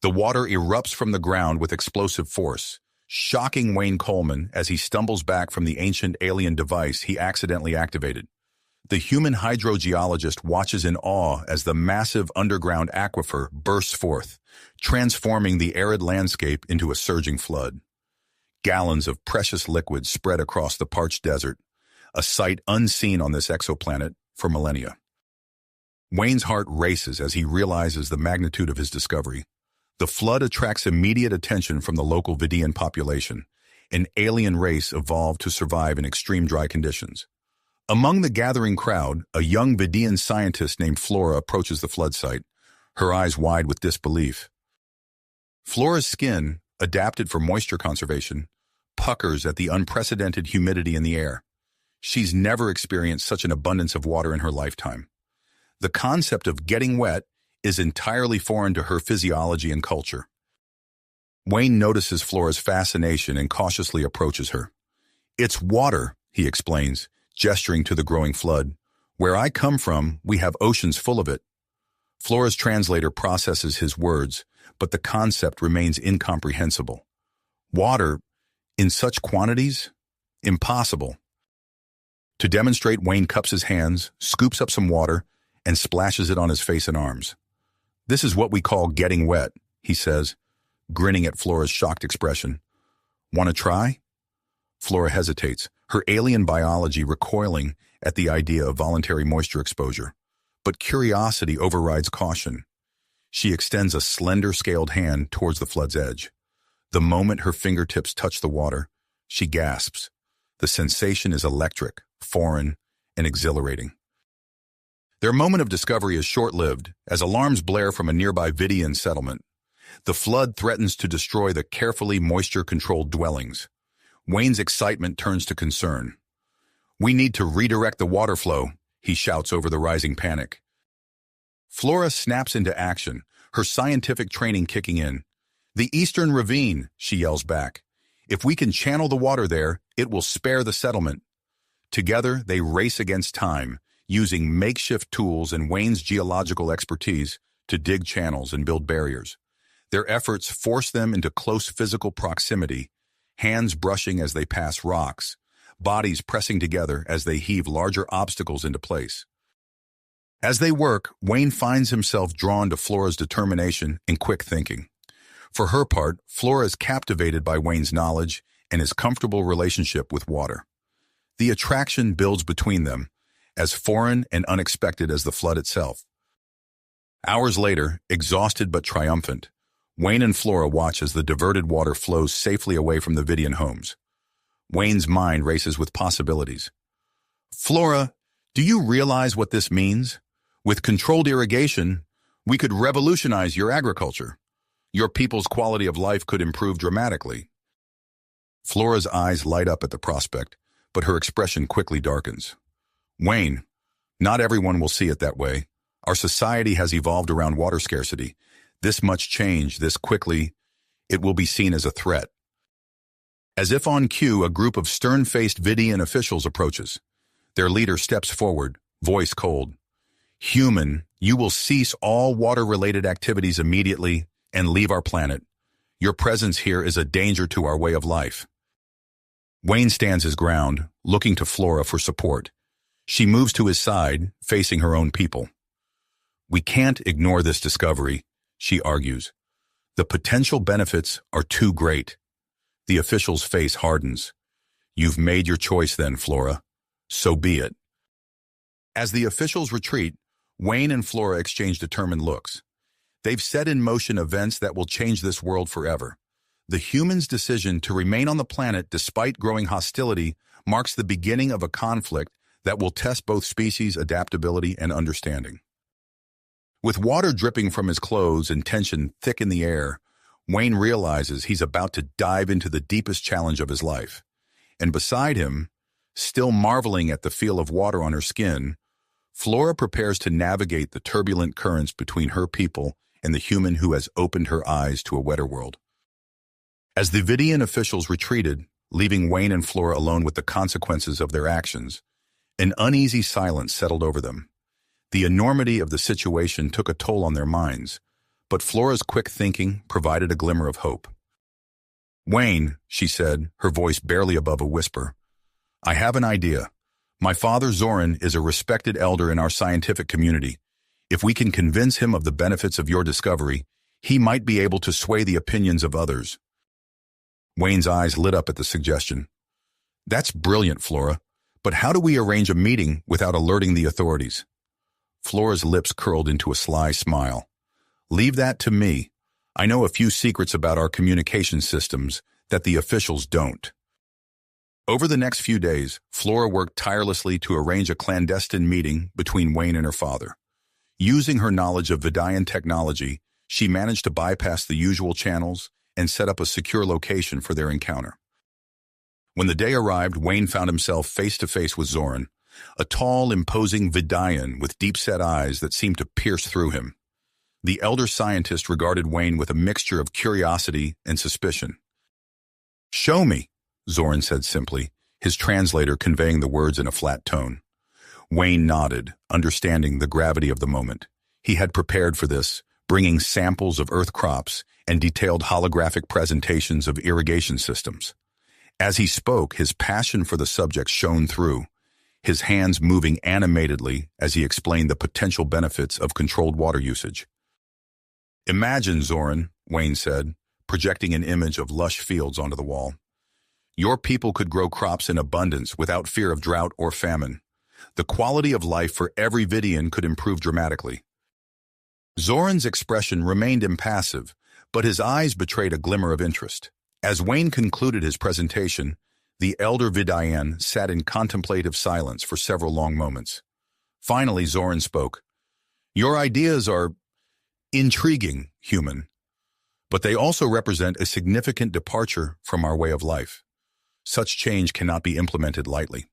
The water erupts from the ground with explosive force, shocking Wayne Coleman as he stumbles back from the ancient alien device he accidentally activated. The human hydrogeologist watches in awe as the massive underground aquifer bursts forth, transforming the arid landscape into a surging flood. Gallons of precious liquid spread across the parched desert, a sight unseen on this exoplanet for millennia. Wayne's heart races as he realizes the magnitude of his discovery. The flood attracts immediate attention from the local Vidian population, an alien race evolved to survive in extreme dry conditions. Among the gathering crowd, a young Vidian scientist named Flora approaches the flood site, her eyes wide with disbelief. Flora's skin, adapted for moisture conservation, puckers at the unprecedented humidity in the air. She's never experienced such an abundance of water in her lifetime. The concept of getting wet is entirely foreign to her physiology and culture. Wayne notices Flora's fascination and cautiously approaches her. "It's water," he explains, gesturing to the growing flood. "Where I come from, we have oceans full of it." Flora's translator processes his words, but the concept remains incomprehensible. Water, in such quantities? Impossible. To demonstrate, Wayne cups his hands, scoops up some water, and splashes it on his face and arms. "This is what we call getting wet," he says, grinning at Flora's shocked expression. "Want to try?" Flora hesitates, her alien biology recoiling at the idea of voluntary moisture exposure. But curiosity overrides caution. She extends a slender, scaled hand towards the flood's edge. The moment her fingertips touch the water, she gasps. The sensation is electric, foreign, and exhilarating. Their moment of discovery is short-lived, as alarms blare from a nearby Vidian settlement. The flood threatens to destroy the carefully moisture-controlled dwellings. Wayne's excitement turns to concern. "We need to redirect the water flow," he shouts over the rising panic. Flora snaps into action, her scientific training kicking in. "The Eastern Ravine," she yells back. "If we can channel the water there, it will spare the settlement." Together, they race against time, using makeshift tools and Wayne's geological expertise to dig channels and build barriers. Their efforts force them into close physical proximity, hands brushing as they pass rocks, bodies pressing together as they heave larger obstacles into place. As they work, Wayne finds himself drawn to Flora's determination and quick thinking. For her part, Flora is captivated by Wayne's knowledge and his comfortable relationship with water. The attraction builds between them, as foreign and unexpected as the flood itself. Hours later, exhausted but triumphant, Wayne and Flora watch as the diverted water flows safely away from the Vidian homes. Wayne's mind races with possibilities. "Flora, do you realize what this means? With controlled irrigation, we could revolutionize your agriculture. Your people's quality of life could improve dramatically." Flora's eyes light up at the prospect, but her expression quickly darkens. "Wayne, not everyone will see it that way. Our society has evolved around water scarcity. This much change, this quickly, it will be seen as a threat." As if on cue, a group of stern-faced Vidian officials approaches. Their leader steps forward, voice cold. "Human, you will cease all water-related activities immediately and leave our planet. Your presence here is a danger to our way of life." Wayne stands his ground, looking to Flora for support. She moves to his side, facing her own people. "We can't ignore this discovery," she argues. "The potential benefits are too great." The official's face hardens. "You've made your choice then, Flora. So be it." As the officials retreat, Wayne and Flora exchange determined looks. They've set in motion events that will change this world forever. The humans' decision to remain on the planet despite growing hostility marks the beginning of a conflict that will test both species' adaptability and understanding. With water dripping from his clothes and tension thick in the air, Wayne realizes he's about to dive into the deepest challenge of his life. And beside him, still marveling at the feel of water on her skin, Flora prepares to navigate the turbulent currents between her people and the human who has opened her eyes to a wetter world. As the Vidian officials retreated, leaving Wayne and Flora alone with the consequences of their actions, an uneasy silence settled over them. The enormity of the situation took a toll on their minds, but Flora's quick thinking provided a glimmer of hope. "Wayne," she said, her voice barely above a whisper, "I have an idea. My father, Zoran, is a respected elder in our scientific community. If we can convince him of the benefits of your discovery, he might be able to sway the opinions of others." Wayne's eyes lit up at the suggestion. "That's brilliant, Flora, but how do we arrange a meeting without alerting the authorities?" Flora's lips curled into a sly smile. "Leave that to me. I know a few secrets about our communication systems that the officials don't." Over the next few days, Flora worked tirelessly to arrange a clandestine meeting between Wayne and her father. Using her knowledge of Vidayan technology, she managed to bypass the usual channels and set up a secure location for their encounter. When the day arrived, Wayne found himself face-to-face with Zoran, a tall, imposing Vidayan with deep-set eyes that seemed to pierce through him. The elder scientist regarded Wayne with a mixture of curiosity and suspicion. "Show me," Zoran said simply, his translator conveying the words in a flat tone. Wayne nodded, understanding the gravity of the moment. He had prepared for this, bringing samples of Earth crops and detailed holographic presentations of irrigation systems. As he spoke, his passion for the subject shone through, his hands moving animatedly as he explained the potential benefits of controlled water usage. "Imagine, Zoran," Wayne said, projecting an image of lush fields onto the wall. "Your people could grow crops in abundance without fear of drought or famine. The quality of life for every Vidian could improve dramatically." Zoran's expression remained impassive, but his eyes betrayed a glimmer of interest. As Wayne concluded his presentation, the elder Vidayan sat in contemplative silence for several long moments. Finally, Zoran spoke. "Your ideas are intriguing, human, but they also represent a significant departure from our way of life. Such change cannot be implemented lightly."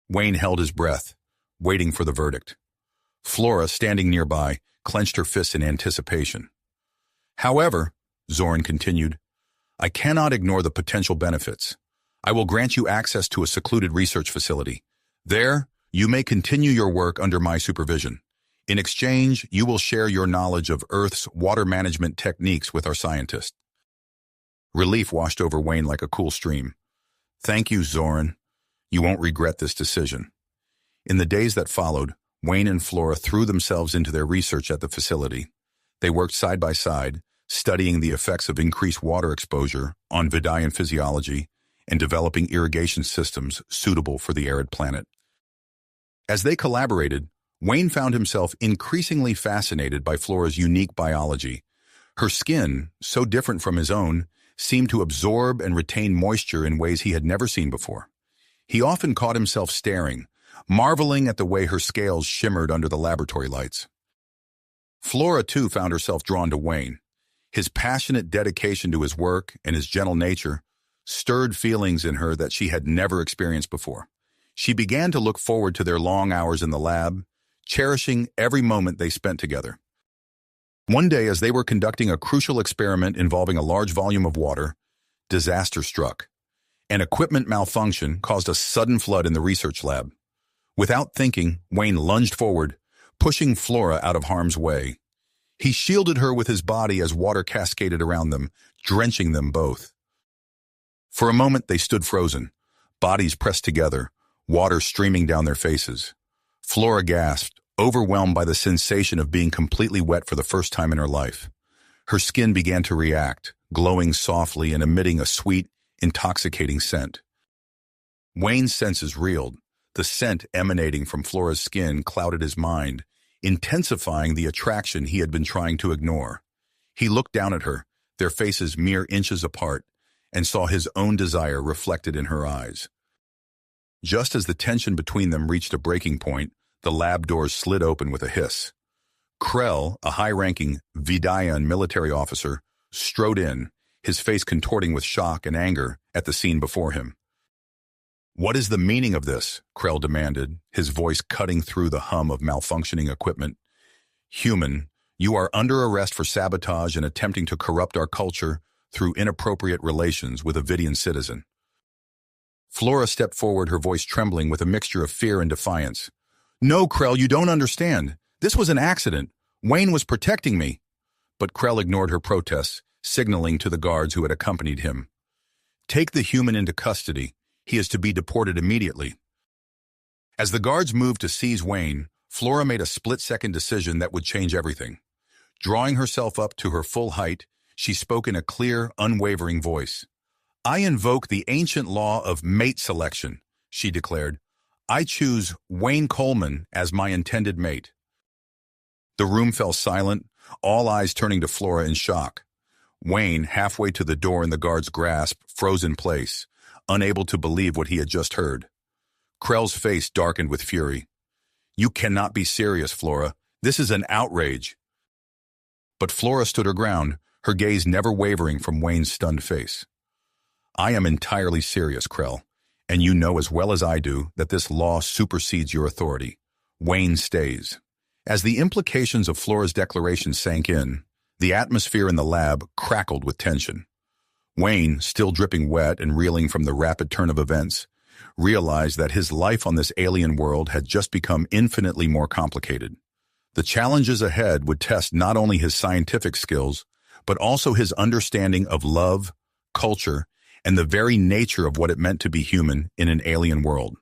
Wayne held his breath, waiting for the verdict. Flora, standing nearby, clenched her fists in anticipation. "However," Zoran continued, "I cannot ignore the potential benefits. I will grant you access to a secluded research facility. There, you may continue your work under my supervision. In exchange, you will share your knowledge of Earth's water management techniques with our scientists." Relief washed over Wayne like a cool stream. "Thank you, Zoran. You won't regret this decision." In the days that followed, Wayne and Flora threw themselves into their research at the facility. They worked side by side, studying the effects of increased water exposure on Vidayan physiology and developing irrigation systems suitable for the arid planet. As they collaborated, Wayne found himself increasingly fascinated by Flora's unique biology. Her skin, so different from his own, seemed to absorb and retain moisture in ways he had never seen before. He often caught himself staring, marveling at the way her scales shimmered under the laboratory lights. Flora, too, found herself drawn to Wayne. His passionate dedication to his work and his gentle nature stirred feelings in her that she had never experienced before. She began to look forward to their long hours in the lab, cherishing every moment they spent together. One day, as they were conducting a crucial experiment involving a large volume of water, disaster struck. An equipment malfunction caused a sudden flood in the research lab. Without thinking, Wayne lunged forward, pushing Flora out of harm's way. He shielded her with his body as water cascaded around them, drenching them both. For a moment, they stood frozen, bodies pressed together, water streaming down their faces. Flora gasped, overwhelmed by the sensation of being completely wet for the first time in her life. Her skin began to react, glowing softly and emitting a sweet, intoxicating scent. Wayne's senses reeled. The scent emanating from Flora's skin clouded his mind, intensifying the attraction he had been trying to ignore. He looked down at her, their faces mere inches apart, and saw his own desire reflected in her eyes. Just as the tension between them reached a breaking point, the lab doors slid open with a hiss. Krell, a high-ranking Vidayan military officer, strode in, his face contorting with shock and anger at the scene before him. "What is the meaning of this?" Krell demanded, his voice cutting through the hum of malfunctioning equipment. "Human, you are under arrest for sabotage and attempting to corrupt our culture through inappropriate relations with a Vidian citizen." Flora stepped forward, her voice trembling with a mixture of fear and defiance. "No, Krell, you don't understand. This was an accident. Wayne was protecting me." but Krell ignored her protests, signaling to the guards who had accompanied him. "Take the human into custody. He is to be deported immediately." As the guards moved to seize Wayne, Flora made a split-second decision that would change everything. Drawing herself up to her full height, she spoke in a clear, unwavering voice. "I invoke the ancient law of mate selection," she declared. "I choose Wayne Coleman as my intended mate." The room fell silent, all eyes turning to Flora in shock. Wayne, halfway to the door in the guard's grasp, froze in place, unable to believe what he had just heard. Krell's face darkened with fury. "You cannot be serious, Flora. This is an outrage." But Flora stood her ground, her gaze never wavering from Wayne's stunned face. "I am entirely serious, Krell, and you know as well as I do that this law supersedes your authority. Wayne stays." As the implications of Flora's declaration sank in, the atmosphere in the lab crackled with tension. Wayne, still dripping wet and reeling from the rapid turn of events, realized that his life on this alien world had just become infinitely more complicated. The challenges ahead would test not only his scientific skills, but also his understanding of love, culture, and the very nature of what it meant to be human in an alien world.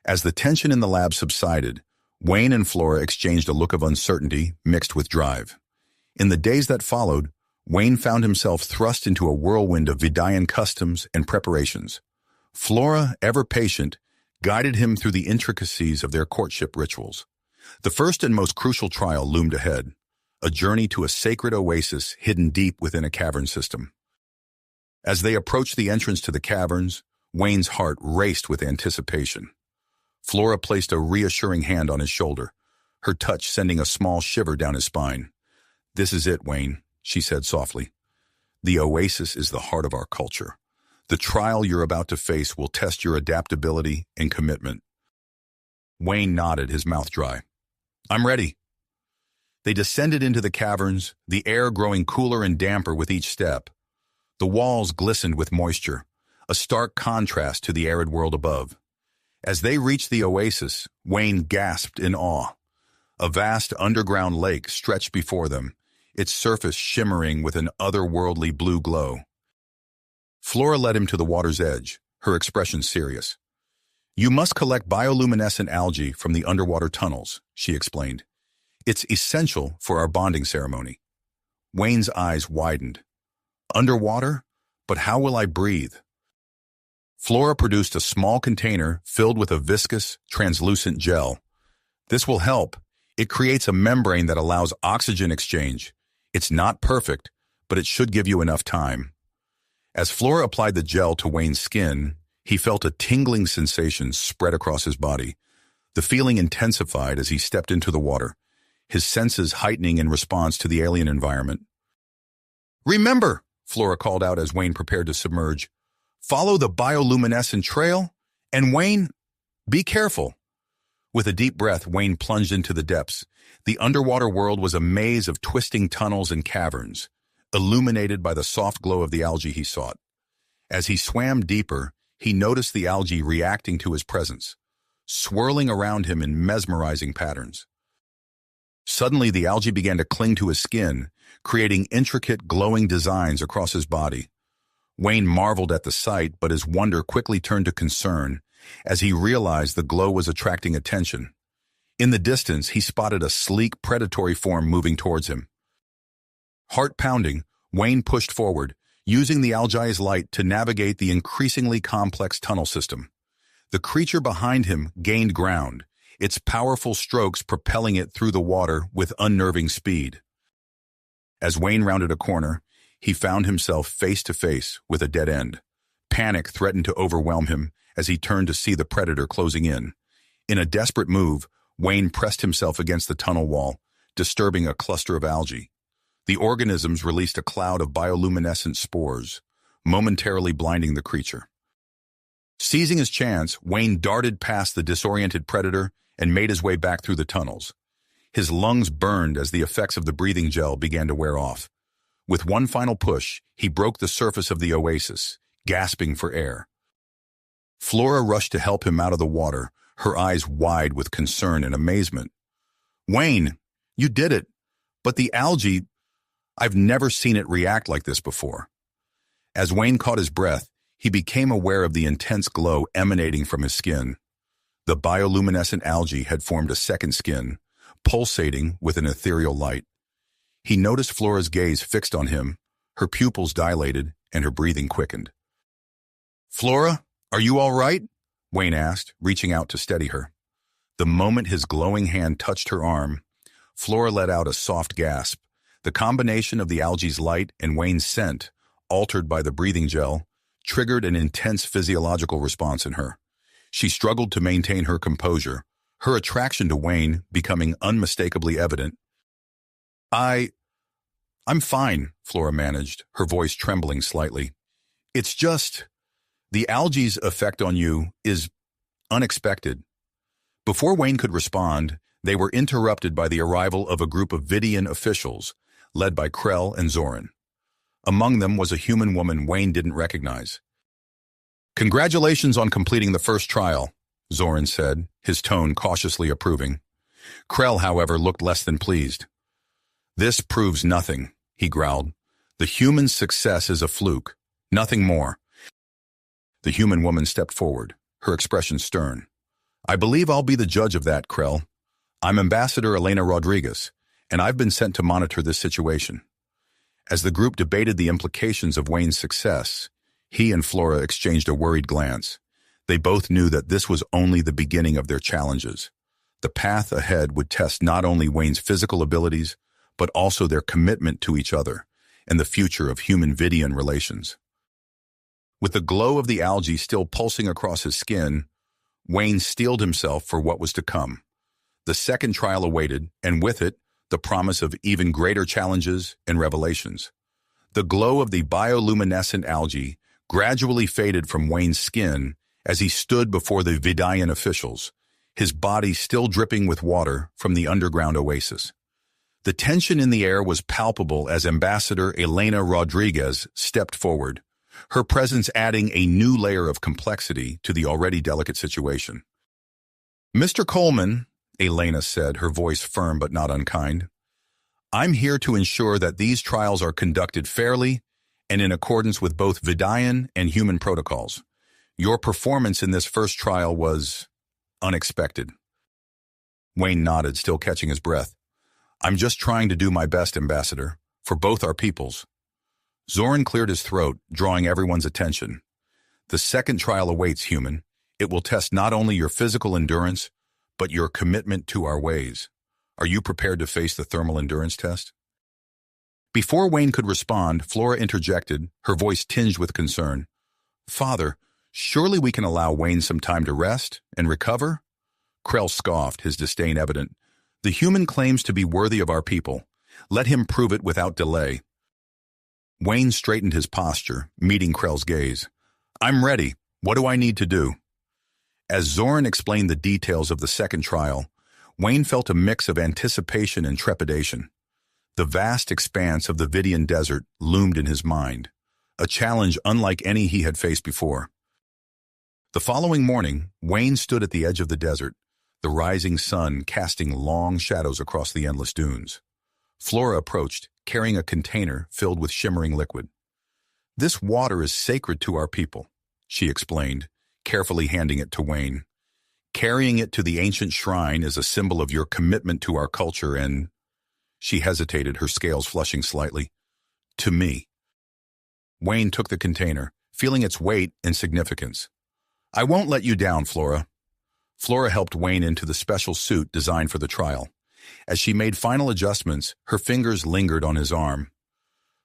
As the tension in the lab subsided, Wayne and Flora exchanged a look of uncertainty mixed with drive. In the days that followed, Wayne found himself thrust into a whirlwind of Vidayan customs and preparations. Flora, ever patient, guided him through the intricacies of their courtship rituals. The first and most crucial trial loomed ahead, a journey to a sacred oasis hidden deep within a cavern system. As they approached the entrance to the caverns, Wayne's heart raced with anticipation. Flora placed a reassuring hand on his shoulder, her touch sending a small shiver down his spine. "This is it, Wayne," she said softly. "The oasis is the heart of our culture. The trial you're about to face will test your adaptability and commitment." Wayne nodded, his mouth dry. "I'm ready." They descended into the caverns, the air growing cooler and damper with each step. The walls glistened with moisture, a stark contrast to the arid world above. As they reached the oasis, Wayne gasped in awe. A vast underground lake stretched before them, its surface shimmering with an otherworldly blue glow. Flora led him to the water's edge, her expression serious. "You must collect bioluminescent algae from the underwater tunnels," she explained. "It's essential for our bonding ceremony." Wayne's eyes widened. "Underwater? But how will I breathe?" Flora produced a small container filled with a viscous, translucent gel. "This will help. It creates a membrane that allows oxygen exchange. It's not perfect, but it should give you enough time." As Flora applied the gel to Wayne's skin, he felt a tingling sensation spread across his body. The feeling intensified as he stepped into the water, his senses heightening in response to the alien environment. "Remember," Flora called out as Wayne prepared to submerge, "follow the bioluminescent trail, and Wayne, be careful." With a deep breath, Wayne plunged into the depths. The underwater world was a maze of twisting tunnels and caverns, illuminated by the soft glow of the algae he sought. As he swam deeper, he noticed the algae reacting to his presence, swirling around him in mesmerizing patterns. Suddenly, the algae began to cling to his skin, creating intricate, glowing designs across his body. Wayne marveled at the sight, but his wonder quickly turned to concern as he realized the glow was attracting attention. In the distance, he spotted a sleek, predatory form moving towards him. Heart pounding, Wayne pushed forward, using the algae's light to navigate the increasingly complex tunnel system. The creature behind him gained ground, its powerful strokes propelling it through the water with unnerving speed. As Wayne rounded a corner, he found himself face to face with a dead end. Panic threatened to overwhelm him as he turned to see the predator closing in. In a desperate move, Wayne pressed himself against the tunnel wall, disturbing a cluster of algae. The organisms released a cloud of bioluminescent spores, momentarily blinding the creature. Seizing his chance, Wayne darted past the disoriented predator and made his way back through the tunnels. His lungs burned as the effects of the breathing gel began to wear off. With one final push, he broke the surface of the oasis, gasping for air. Flora rushed to help him out of the water, her eyes wide with concern and amazement. "Wayne, you did it! But the algae, I've never seen it react like this before. As Wayne caught his breath, he became aware of the intense glow emanating from his skin. The bioluminescent algae had formed a second skin, pulsating with an ethereal light. He noticed Flora's gaze fixed on him, her pupils dilated, and her breathing quickened. "Flora, are you all right?" Wayne asked, reaching out to steady her. The moment his glowing hand touched her arm, Flora let out a soft gasp. The combination of the algae's light and Wayne's scent, altered by the breathing gel, triggered an intense physiological response in her. She struggled to maintain her composure, her attraction to Wayne becoming unmistakably evident. I'm fine," Flora managed, her voice trembling slightly. "It's just, the algae's effect on you is unexpected." Before Wayne could respond, they were interrupted by the arrival of a group of Vidian officials, led by Krell and Zoran. Among them was a human woman Wayne didn't recognize. "Congratulations on completing the first trial," Zoran said, his tone cautiously approving. Krell, however, looked less than pleased. "This proves nothing," he growled. "The human's success is a fluke, nothing more." The human woman stepped forward, her expression stern. "I believe I'll be the judge of that, Krell. I'm Ambassador Elena Rodriguez, and I've been sent to monitor this situation." As the group debated the implications of Wayne's success, he and Flora exchanged a worried glance. They both knew that this was only the beginning of their challenges. The path ahead would test not only Wayne's physical abilities, but also their commitment to each other and the future of human-Vidian relations. With the glow of the algae still pulsing across his skin, Wayne steeled himself for what was to come. The second trial awaited, and with it, the promise of even greater challenges and revelations. The glow of the bioluminescent algae gradually faded from Wayne's skin as he stood before the Vidian officials, his body still dripping with water from the underground oasis. The tension in the air was palpable as Ambassador Elena Rodriguez stepped forward, her presence adding a new layer of complexity to the already delicate situation. "Mr. Coleman," Elena said, her voice firm but not unkind, "I'm here to ensure that these trials are conducted fairly and in accordance with both Vidian and human protocols. Your performance in this first trial was unexpected." Wayne nodded, still catching his breath. "I'm just trying to do my best, Ambassador, for both our peoples." Zoran cleared his throat, drawing everyone's attention. "The second trial awaits, human. It will test not only your physical endurance, but your commitment to our ways. Are you prepared to face the thermal endurance test?" Before Wayne could respond, Flora interjected, her voice tinged with concern. "Father, surely we can allow Wayne some time to rest and recover?" Krell scoffed, his disdain evident. "The human claims to be worthy of our people. Let him prove it without delay." Wayne straightened his posture, meeting Krell's gaze. "I'm ready. What do I need to do?" As Zoran explained the details of the second trial, Wayne felt a mix of anticipation and trepidation. The vast expanse of the Vidian desert loomed in his mind, a challenge unlike any he had faced before. The following morning, Wayne stood at the edge of the desert, the rising sun casting long shadows across the endless dunes. Flora approached, carrying a container filled with shimmering liquid. "This water is sacred to our people," she explained, carefully handing it to Wayne. "Carrying it to the ancient shrine is a symbol of your commitment to our culture and—" She hesitated, her scales flushing slightly. "To me." Wayne took the container, feeling its weight and significance. "I won't let you down, Flora." Flora helped Wayne into the special suit designed for the trial. As she made final adjustments, her fingers lingered on his arm.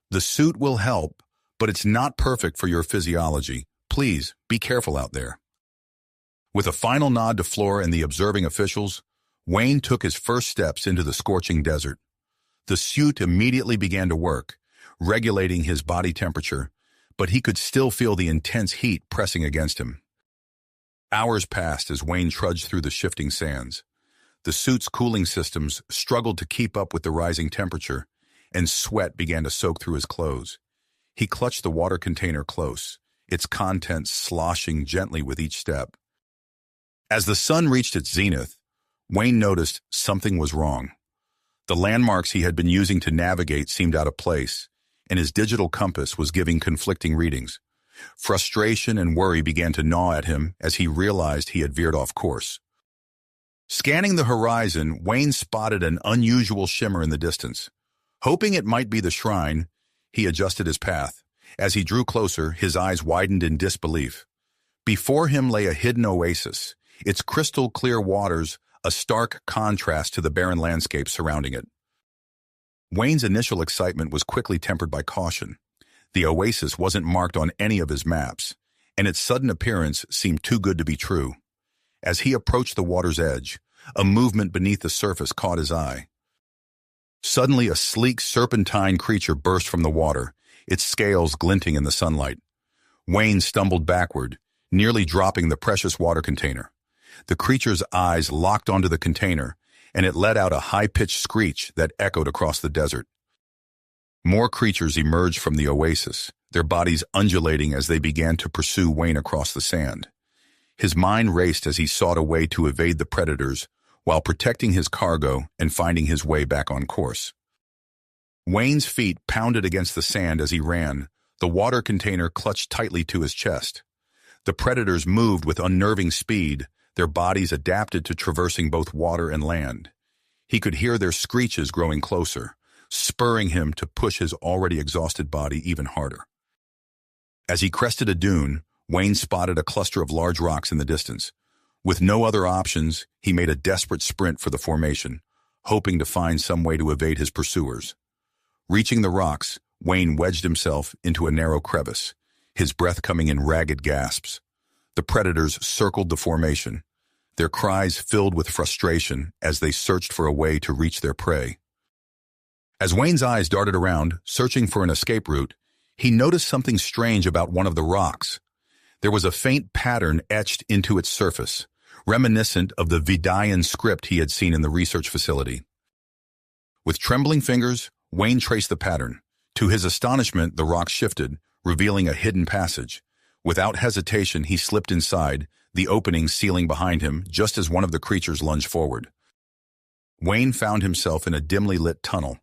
"The suit will help, but it's not perfect for your physiology. Please, be careful out there." With a final nod to Flora and the observing officials, Wayne took his first steps into the scorching desert. The suit immediately began to work, regulating his body temperature, but he could still feel the intense heat pressing against him. Hours passed as Wayne trudged through the shifting sands. The suit's cooling systems struggled to keep up with the rising temperature, and sweat began to soak through his clothes. He clutched the water container close, its contents sloshing gently with each step. As the sun reached its zenith, Wayne noticed something was wrong. The landmarks he had been using to navigate seemed out of place, and his digital compass was giving conflicting readings. Frustration and worry began to gnaw at him as he realized he had veered off course. Scanning the horizon, Wayne spotted an unusual shimmer in the distance. Hoping it might be the shrine, he adjusted his path. As he drew closer, his eyes widened in disbelief. Before him lay a hidden oasis, its crystal-clear waters a stark contrast to the barren landscape surrounding it. Wayne's initial excitement was quickly tempered by caution. The oasis wasn't marked on any of his maps, and its sudden appearance seemed too good to be true. As he approached the water's edge, a movement beneath the surface caught his eye. Suddenly, a sleek, serpentine creature burst from the water, its scales glinting in the sunlight. Wayne stumbled backward, nearly dropping the precious water container. The creature's eyes locked onto the container, and it let out a high-pitched screech that echoed across the desert. More creatures emerged from the oasis, their bodies undulating as they began to pursue Wayne across the sand. His mind raced as he sought a way to evade the predators while protecting his cargo and finding his way back on course. Wayne's feet pounded against the sand as he ran, the water container clutched tightly to his chest. The predators moved with unnerving speed, their bodies adapted to traversing both water and land. He could hear their screeches growing closer, spurring him to push his already exhausted body even harder. As he crested a dune, Wayne spotted a cluster of large rocks in the distance. With no other options, he made a desperate sprint for the formation, hoping to find some way to evade his pursuers. Reaching the rocks, Wayne wedged himself into a narrow crevice, his breath coming in ragged gasps. The predators circled the formation, their cries filled with frustration as they searched for a way to reach their prey. As Wayne's eyes darted around, searching for an escape route, he noticed something strange about one of the rocks. There was a faint pattern etched into its surface, reminiscent of the Vidayan script he had seen in the research facility. With trembling fingers, Wayne traced the pattern. To his astonishment, the rock shifted, revealing a hidden passage. Without hesitation, he slipped inside, the opening sealing behind him just as one of the creatures lunged forward. Wayne found himself in a dimly lit tunnel,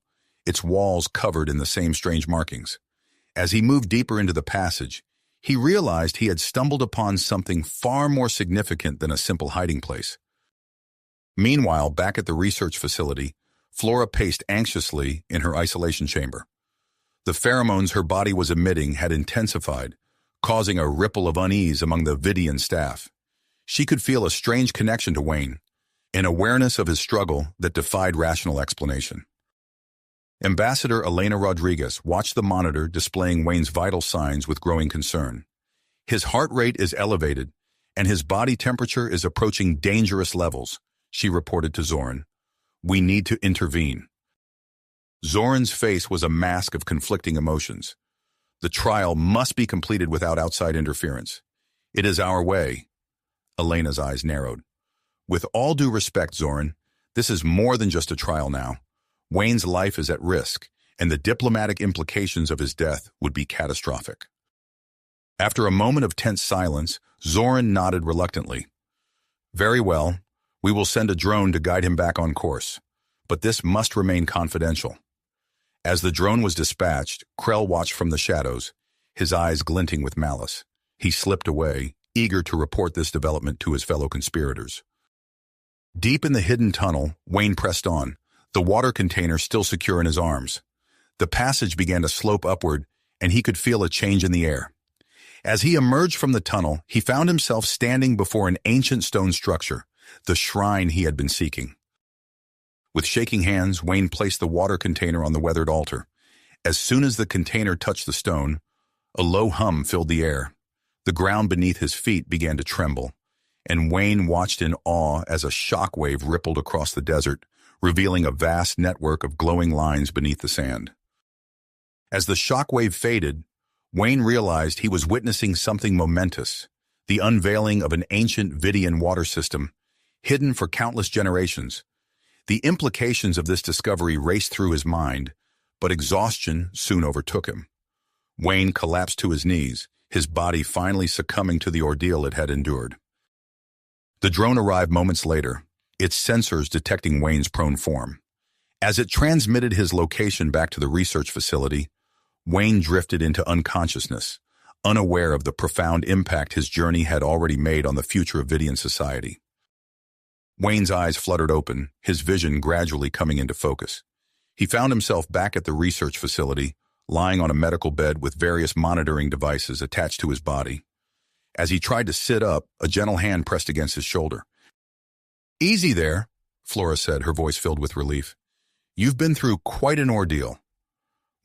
its walls covered in the same strange markings. As he moved deeper into the passage, he realized he had stumbled upon something far more significant than a simple hiding place. Meanwhile, back at the research facility, Flora paced anxiously in her isolation chamber. The pheromones her body was emitting had intensified, causing a ripple of unease among the Vidian staff. She could feel a strange connection to Wayne, an awareness of his struggle that defied rational explanation. Ambassador Elena Rodriguez watched the monitor displaying Wayne's vital signs with growing concern. His heart rate is elevated, and his body temperature is approaching dangerous levels, she reported to Zoran. We need to intervene. Zoran's face was a mask of conflicting emotions. The trial must be completed without outside interference. It is our way. Elena's eyes narrowed. With all due respect, Zoran, this is more than just a trial now. Wayne's life is at risk, and the diplomatic implications of his death would be catastrophic. After a moment of tense silence, Zoran nodded reluctantly. Very well, we will send a drone to guide him back on course, but this must remain confidential. As the drone was dispatched, Krell watched from the shadows, his eyes glinting with malice. He slipped away, eager to report this development to his fellow conspirators. Deep in the hidden tunnel, Wayne pressed on, the water container still secure in his arms. The passage began to slope upward, and he could feel a change in the air. As he emerged from the tunnel, he found himself standing before an ancient stone structure, the shrine he had been seeking. With shaking hands, Wayne placed the water container on the weathered altar. As soon as the container touched the stone, a low hum filled the air. The ground beneath his feet began to tremble, and Wayne watched in awe as a shockwave rippled across the desert, revealing a vast network of glowing lines beneath the sand. As the shockwave faded, Wayne realized he was witnessing something momentous, the unveiling of an ancient Vidian water system, hidden for countless generations. The implications of this discovery raced through his mind, but exhaustion soon overtook him. Wayne collapsed to his knees, his body finally succumbing to the ordeal it had endured. The drone arrived moments later, its sensors detecting Wayne's prone form. As it transmitted his location back to the research facility, Wayne drifted into unconsciousness, unaware of the profound impact his journey had already made on the future of Vidian society. Wayne's eyes fluttered open, his vision gradually coming into focus. He found himself back at the research facility, lying on a medical bed with various monitoring devices attached to his body. As he tried to sit up, a gentle hand pressed against his shoulder. "Easy there," Flora said, her voice filled with relief. "You've been through quite an ordeal."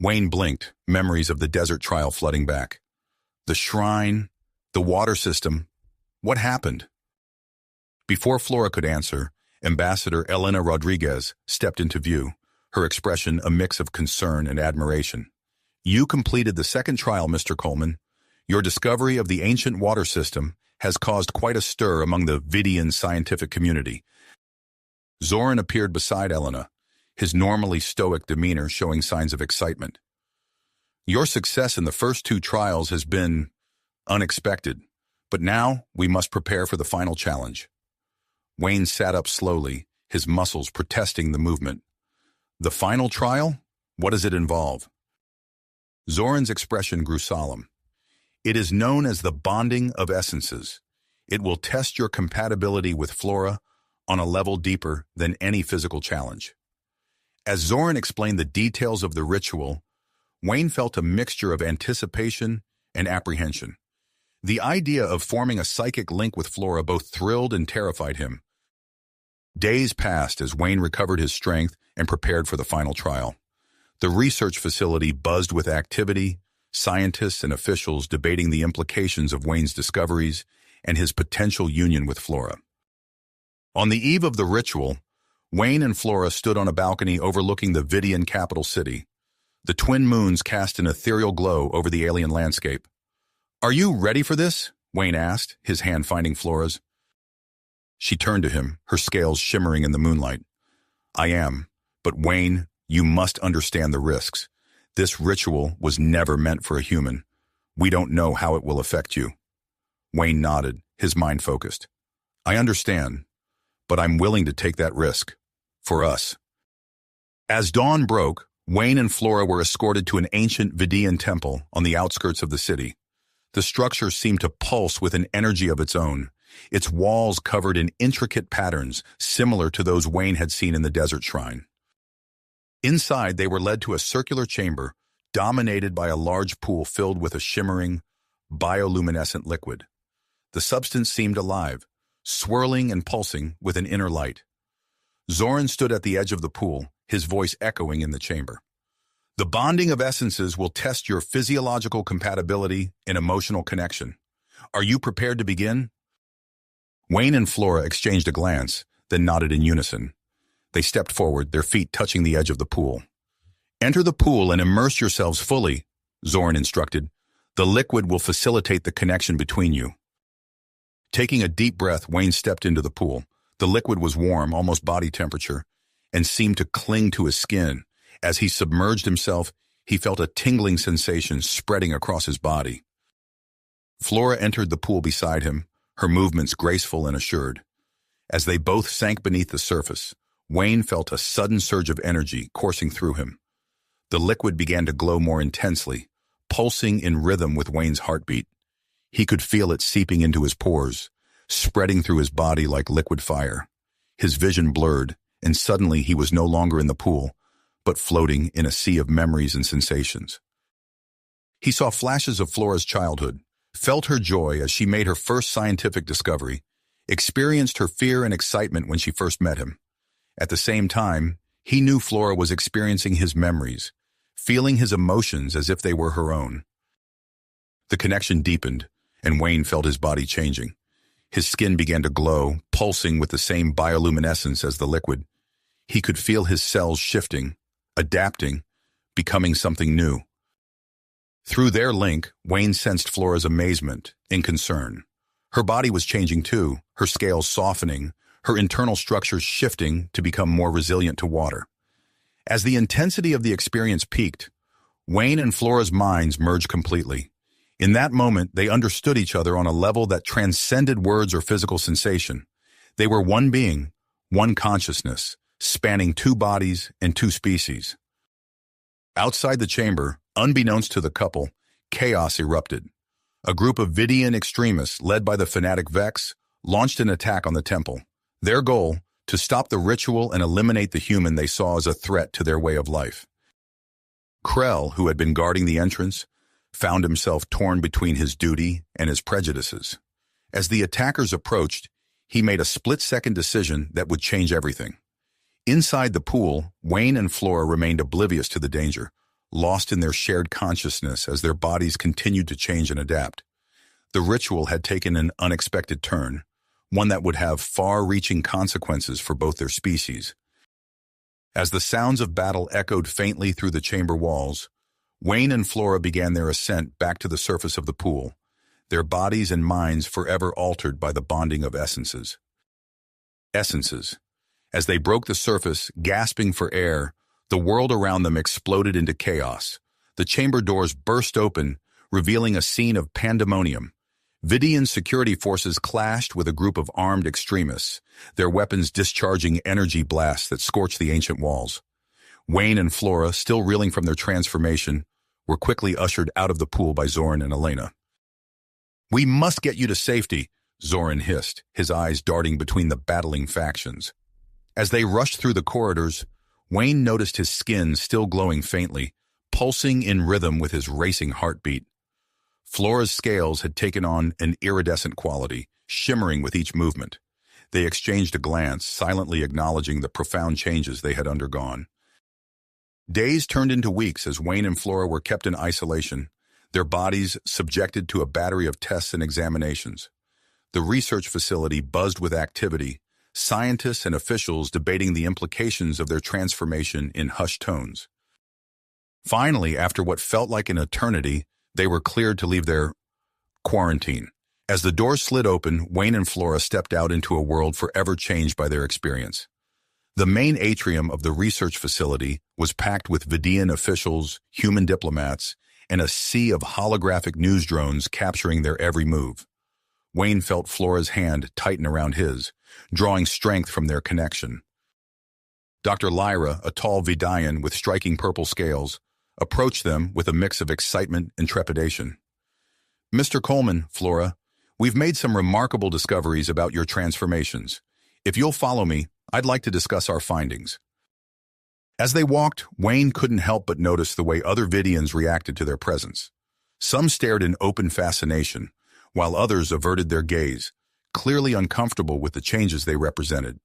Wayne blinked, memories of the desert trial flooding back. The shrine, the water system, what happened? Before Flora could answer, Ambassador Elena Rodriguez stepped into view, her expression a mix of concern and admiration. "You completed the second trial, Mr. Coleman. Your discovery of the ancient water system has caused quite a stir among the Vidian scientific community." Zoran appeared beside Elena, his normally stoic demeanor showing signs of excitement. "Your success in the first two trials has been unexpected, but now we must prepare for the final challenge." Wayne sat up slowly, his muscles protesting the movement. "The final trial? What does it involve?" Zoran's expression grew solemn. "It is known as the bonding of essences. It will test your compatibility with Flora on a level deeper than any physical challenge." As Zoran explained the details of the ritual, Wayne felt a mixture of anticipation and apprehension. The idea of forming a psychic link with Flora both thrilled and terrified him. Days passed as Wayne recovered his strength and prepared for the final trial. The research facility buzzed with activity, scientists and officials debating the implications of Wayne's discoveries and his potential union with Flora. On the eve of the ritual, Wayne and Flora stood on a balcony overlooking the Vidian capital city. The twin moons cast an ethereal glow over the alien landscape. "Are you ready for this?" Wayne asked, his hand finding Flora's. She turned to him, her scales shimmering in the moonlight. "I am, but Wayne, you must understand the risks. This ritual was never meant for a human. We don't know how it will affect you." Wayne nodded, his mind focused. "I understand, but I'm willing to take that risk. For us." As dawn broke, Wayne and Flora were escorted to an ancient Vidian temple on the outskirts of the city. The structure seemed to pulse with an energy of its own, its walls covered in intricate patterns similar to those Wayne had seen in the desert shrine. Inside, they were led to a circular chamber dominated by a large pool filled with a shimmering, bioluminescent liquid. The substance seemed alive, swirling and pulsing with an inner light. Zoran stood at the edge of the pool, his voice echoing in the chamber. "The bonding of essences will test your physiological compatibility and emotional connection. Are you prepared to begin?" Wayne and Flora exchanged a glance, then nodded in unison. They stepped forward, their feet touching the edge of the pool. "Enter the pool and immerse yourselves fully," Zoran instructed. "The liquid will facilitate the connection between you." Taking a deep breath, Wayne stepped into the pool. The liquid was warm, almost body temperature, and seemed to cling to his skin. As he submerged himself, he felt a tingling sensation spreading across his body. Flora entered the pool beside him, her movements graceful and assured. As they both sank beneath the surface, Wayne felt a sudden surge of energy coursing through him. The liquid began to glow more intensely, pulsing in rhythm with Wayne's heartbeat. He could feel it seeping into his pores, spreading through his body like liquid fire. His vision blurred, and suddenly he was no longer in the pool, but floating in a sea of memories and sensations. He saw flashes of Flora's childhood, felt her joy as she made her first scientific discovery, experienced her fear and excitement when she first met him. At the same time, he knew Flora was experiencing his memories, feeling his emotions as if they were her own. The connection deepened, and Wayne felt his body changing. His skin began to glow, pulsing with the same bioluminescence as the liquid. He could feel his cells shifting, adapting, becoming something new. Through their link, Wayne sensed Flora's amazement and concern. Her body was changing too, her scales softening, her internal structures shifting to become more resilient to water. As the intensity of the experience peaked, Wayne and Flora's minds merged completely. In that moment, they understood each other on a level that transcended words or physical sensation. They were one being, one consciousness, spanning 2 bodies and 2 species. Outside the chamber, unbeknownst to the couple, chaos erupted. A group of Vidian extremists, led by the fanatic Vex, launched an attack on the temple. Their goal, to stop the ritual and eliminate the human they saw as a threat to their way of life. Krell, who had been guarding the entrance, found himself torn between his duty and his prejudices. As the attackers approached, he made a split-second decision that would change everything. Inside the pool, Wayne and Flora remained oblivious to the danger, lost in their shared consciousness as their bodies continued to change and adapt. The ritual had taken an unexpected turn, one that would have far-reaching consequences for both their species. As the sounds of battle echoed faintly through the chamber walls, Wayne and Flora began their ascent back to the surface of the pool, their bodies and minds forever altered by the bonding of essences. As they broke the surface, gasping for air, the world around them exploded into chaos. The chamber doors burst open, revealing a scene of pandemonium. Vidian security forces clashed with a group of armed extremists, their weapons discharging energy blasts that scorched the ancient walls. Wayne and Flora, still reeling from their transformation, were quickly ushered out of the pool by Zoran and Elena. "We must get you to safety," Zoran hissed, his eyes darting between the battling factions. As they rushed through the corridors, Wayne noticed his skin still glowing faintly, pulsing in rhythm with his racing heartbeat. Flora's scales had taken on an iridescent quality, shimmering with each movement. They exchanged a glance, silently acknowledging the profound changes they had undergone. Days turned into weeks as Wayne and Flora were kept in isolation, their bodies subjected to a battery of tests and examinations. The research facility buzzed with activity, scientists and officials debating the implications of their transformation in hushed tones. Finally, after what felt like an eternity, they were cleared to leave their quarantine. As the doors slid open, Wayne and Flora stepped out into a world forever changed by their experience. The main atrium of the research facility was packed with Vidian officials, human diplomats, and a sea of holographic news drones capturing their every move. Wayne felt Flora's hand tighten around his, drawing strength from their connection. Dr. Lyra, a tall Vidian with striking purple scales, approached them with a mix of excitement and trepidation. "Mr. Coleman, Flora, we've made some remarkable discoveries about your transformations. If you'll follow me, I'd like to discuss our findings." As they walked, Wayne couldn't help but notice the way other Vidians reacted to their presence. Some stared in open fascination, while others averted their gaze, clearly uncomfortable with the changes they represented.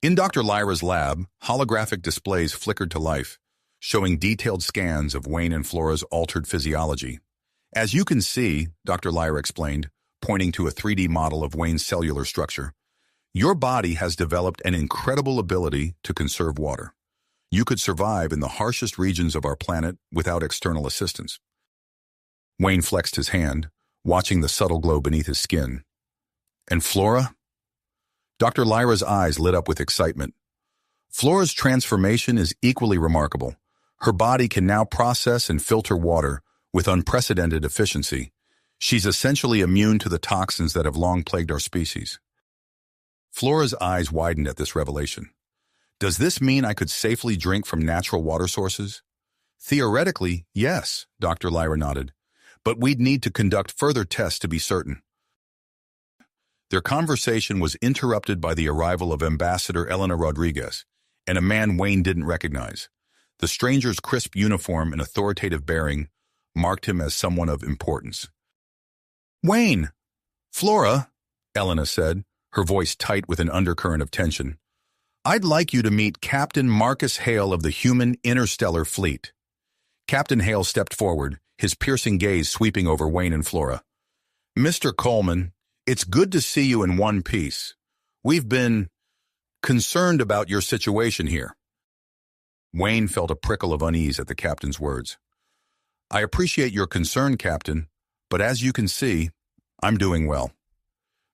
In Dr. Lyra's lab, holographic displays flickered to life, showing detailed scans of Wayne and Flora's altered physiology. "As you can see," Dr. Lyra explained, pointing to a 3D model of Wayne's cellular structure, "your body has developed an incredible ability to conserve water. You could survive in the harshest regions of our planet without external assistance." Wayne flexed his hand, watching the subtle glow beneath his skin. "And Flora?" Dr. Lyra's eyes lit up with excitement. "Flora's transformation is equally remarkable. Her body can now process and filter water with unprecedented efficiency. She's essentially immune to the toxins that have long plagued our species." Flora's eyes widened at this revelation. "Does this mean I could safely drink from natural water sources?" "Theoretically, yes," Dr. Lyra nodded, "but we'd need to conduct further tests to be certain." Their conversation was interrupted by the arrival of Ambassador Elena Rodriguez, and a man Wayne didn't recognize. The stranger's crisp uniform and authoritative bearing marked him as someone of importance. "Wayne! Flora," Elena said, her voice tight with an undercurrent of tension. "I'd like you to meet Captain Marcus Hale of the Human Interstellar Fleet." Captain Hale stepped forward, his piercing gaze sweeping over Wayne and Flora. "Mr. Coleman, it's good to see you in one piece. We've been concerned about your situation here." Wayne felt a prickle of unease at the captain's words. "I appreciate your concern, Captain, but as you can see, I'm doing well."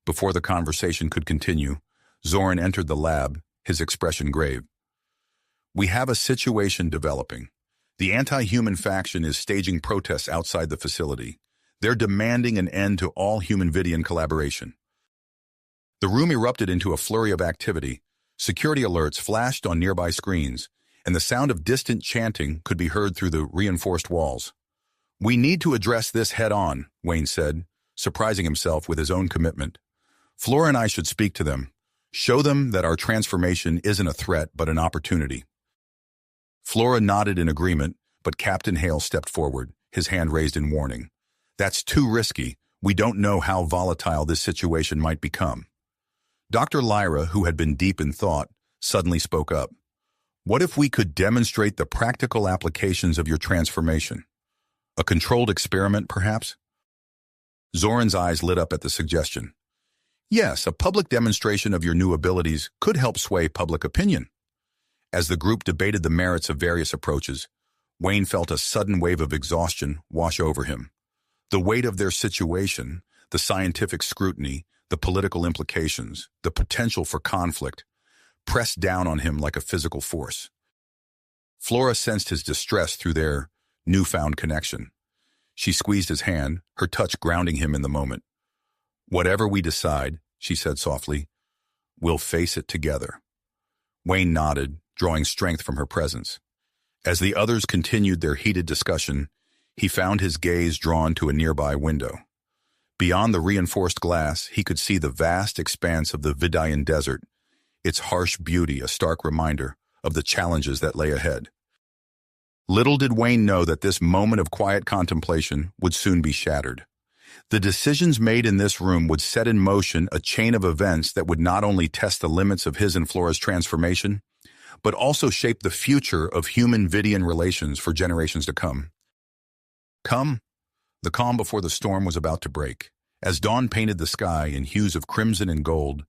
Before the conversation could continue, Zoran entered the lab, his expression grave. "We have a situation developing. The anti-human faction is staging protests outside the facility. They're demanding an end to all human-Vidian collaboration." The room erupted into a flurry of activity, Security alerts flashed on nearby screens, and the sound of distant chanting could be heard through the reinforced walls. "We need to address this head-on," Wayne said, surprising himself with his own commitment. "Flora and I should speak to them. Show them that our transformation isn't a threat but an opportunity." Flora nodded in agreement, but Captain Hale stepped forward, his hand raised in warning. "That's too risky. We don't know how volatile this situation might become." Dr. Lyra, who had been deep in thought, suddenly spoke up. "What if we could demonstrate the practical applications of your transformation? A controlled experiment, perhaps?" Zoran's eyes lit up at the suggestion. "Yes, a public demonstration of your new abilities could help sway public opinion." As the group debated the merits of various approaches, Wayne felt a sudden wave of exhaustion wash over him. The weight of their situation, the scientific scrutiny, the political implications, the potential for conflict, pressed down on him like a physical force. Flora sensed his distress through their newfound connection. She squeezed his hand, her touch grounding him in the moment. "Whatever we decide," she said softly, "we'll face it together." Wayne nodded, drawing strength from her presence. As the others continued their heated discussion, he found his gaze drawn to a nearby window. Beyond the reinforced glass, he could see the vast expanse of the Vidayan desert, its harsh beauty a stark reminder of the challenges that lay ahead. Little did Wayne know that this moment of quiet contemplation would soon be shattered. The decisions made in this room would set in motion a chain of events that would not only test the limits of his and Flora's transformation, but also shape the future of human-Vidian relations for generations to come. Come. The calm before the storm was about to break. As dawn painted the sky in hues of crimson and gold,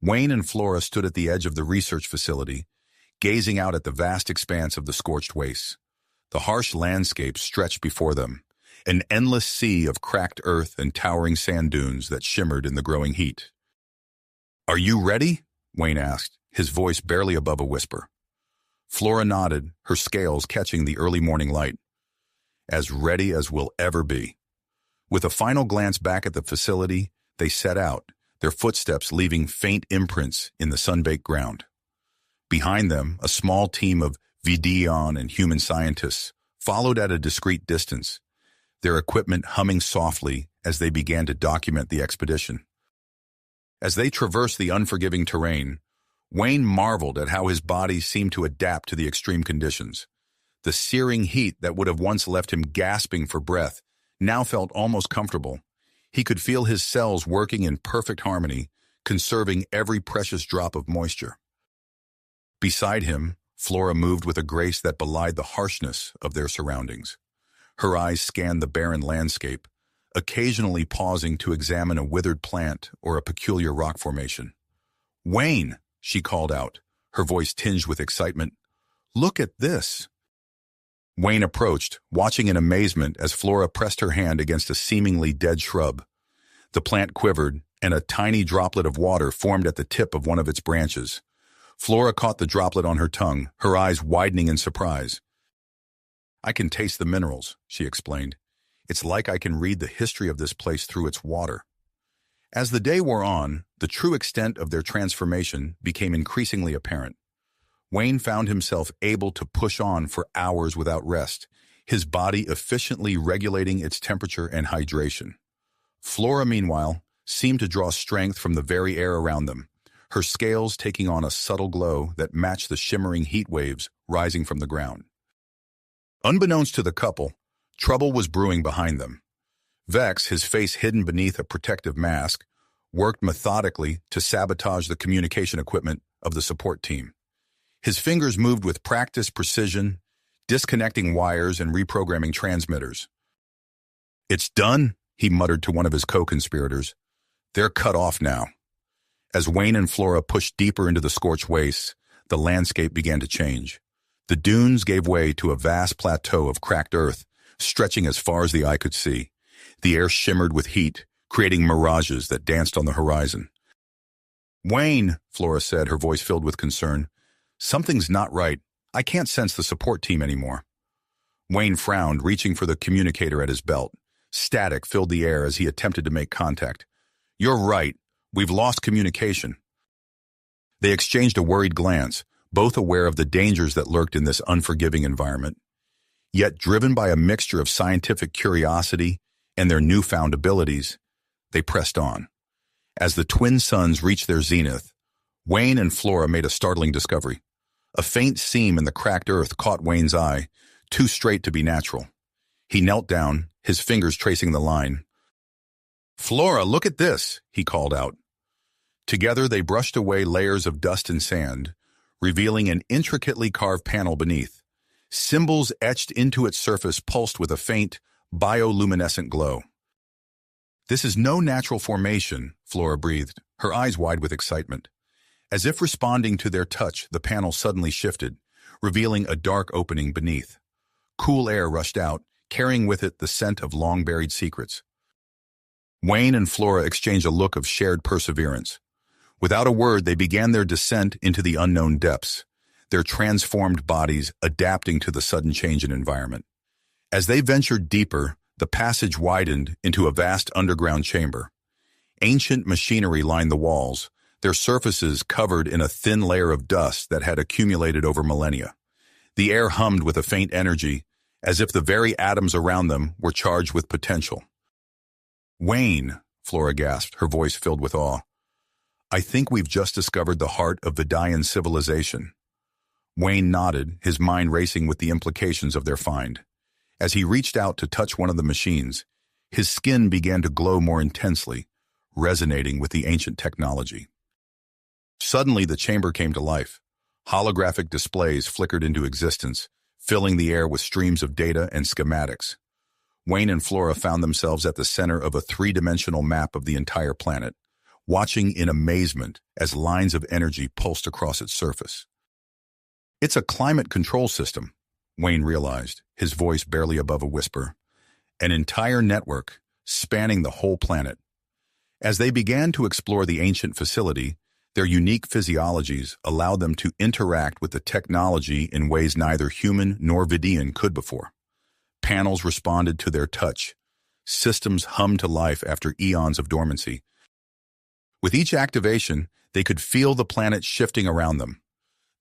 Wayne and Flora stood at the edge of the research facility, gazing out at the vast expanse of the scorched wastes. The harsh landscape stretched before them, an endless sea of cracked earth and towering sand dunes that shimmered in the growing heat. "Are you ready?" Wayne asked, his voice barely above a whisper. Flora nodded, her scales catching the early morning light. "As ready as we'll ever be." With a final glance back at the facility, they set out, their footsteps leaving faint imprints in the sun-baked ground. Behind them, a small team of Vidian and human scientists followed at a discreet distance, their equipment humming softly as they began to document the expedition. As they traversed the unforgiving terrain, Wayne marveled at how his body seemed to adapt to the extreme conditions. The searing heat that would have once left him gasping for breath now felt almost comfortable. He could feel his cells working in perfect harmony, conserving every precious drop of moisture. Beside him, Flora moved with a grace that belied the harshness of their surroundings. Her eyes scanned the barren landscape, occasionally pausing to examine a withered plant or a peculiar rock formation. "Wayne!" she called out, her voice tinged with excitement. "Look at this!" Wayne approached, watching in amazement as Flora pressed her hand against a seemingly dead shrub. The plant quivered, and a tiny droplet of water formed at the tip of one of its branches. Flora caught the droplet on her tongue, her eyes widening in surprise. "I can taste the minerals," she explained. "It's like I can read the history of this place through its water." As the day wore on, the true extent of their transformation became increasingly apparent. Wayne found himself able to push on for hours without rest, his body efficiently regulating its temperature and hydration. Flora, meanwhile, seemed to draw strength from the very air around them, her scales taking on a subtle glow that matched the shimmering heat waves rising from the ground. Unbeknownst to the couple, trouble was brewing behind them. Vex, his face hidden beneath a protective mask, worked methodically to sabotage the communication equipment of the support team. His fingers moved with practiced precision, disconnecting wires and reprogramming transmitters. "It's done," he muttered to one of his co-conspirators. "They're cut off now." As Wayne and Flora pushed deeper into the scorched wastes, the landscape began to change. The dunes gave way to a vast plateau of cracked earth, stretching as far as the eye could see. The air shimmered with heat, creating mirages that danced on the horizon. "Wayne," Flora said, her voice filled with concern, "something's not right. I can't sense the support team anymore." Wayne frowned, reaching for the communicator at his belt. Static filled the air as he attempted to make contact. "You're right. We've lost communication." They exchanged a worried glance, both aware of the dangers that lurked in this unforgiving environment. Yet, driven by a mixture of scientific curiosity and their newfound abilities, they pressed on. As the twin suns reached their zenith, Wayne and Flora made a startling discovery. A faint seam in the cracked earth caught Wayne's eye, too straight to be natural. He knelt down, his fingers tracing the line. "Flora, look at this," he called out. Together they brushed away layers of dust and sand, revealing an intricately carved panel beneath. Symbols etched into its surface pulsed with a faint, bioluminescent glow. "This is no natural formation," Flora breathed, her eyes wide with excitement. As if responding to their touch, the panel suddenly shifted, revealing a dark opening beneath. Cool air rushed out, carrying with it the scent of long-buried secrets. Wayne and Flora exchanged a look of shared perseverance. Without a word, they began their descent into the unknown depths, their transformed bodies adapting to the sudden change in environment. As they ventured deeper, the passage widened into a vast underground chamber. Ancient machinery lined the walls, their surfaces covered in a thin layer of dust that had accumulated over millennia. The air hummed with a faint energy, as if the very atoms around them were charged with potential. "Wayne," Flora gasped, her voice filled with awe. "I think we've just discovered the heart of Vidayan civilization." Wayne nodded, his mind racing with the implications of their find. As he reached out to touch one of the machines, his skin began to glow more intensely, resonating with the ancient technology. Suddenly, the chamber came to life. Holographic displays flickered into existence, filling the air with streams of data and schematics. Wayne and Flora found themselves at the center of a three-dimensional map of the entire planet, watching in amazement as lines of energy pulsed across its surface. "It's a climate control system," Wayne realized, his voice barely above a whisper. "An entire network, spanning the whole planet." As they began to explore the ancient facility, their unique physiologies allowed them to interact with the technology in ways neither human nor Vidayan could before. Panels responded to their touch. Systems hummed to life after eons of dormancy. With each activation, they could feel the planet shifting around them.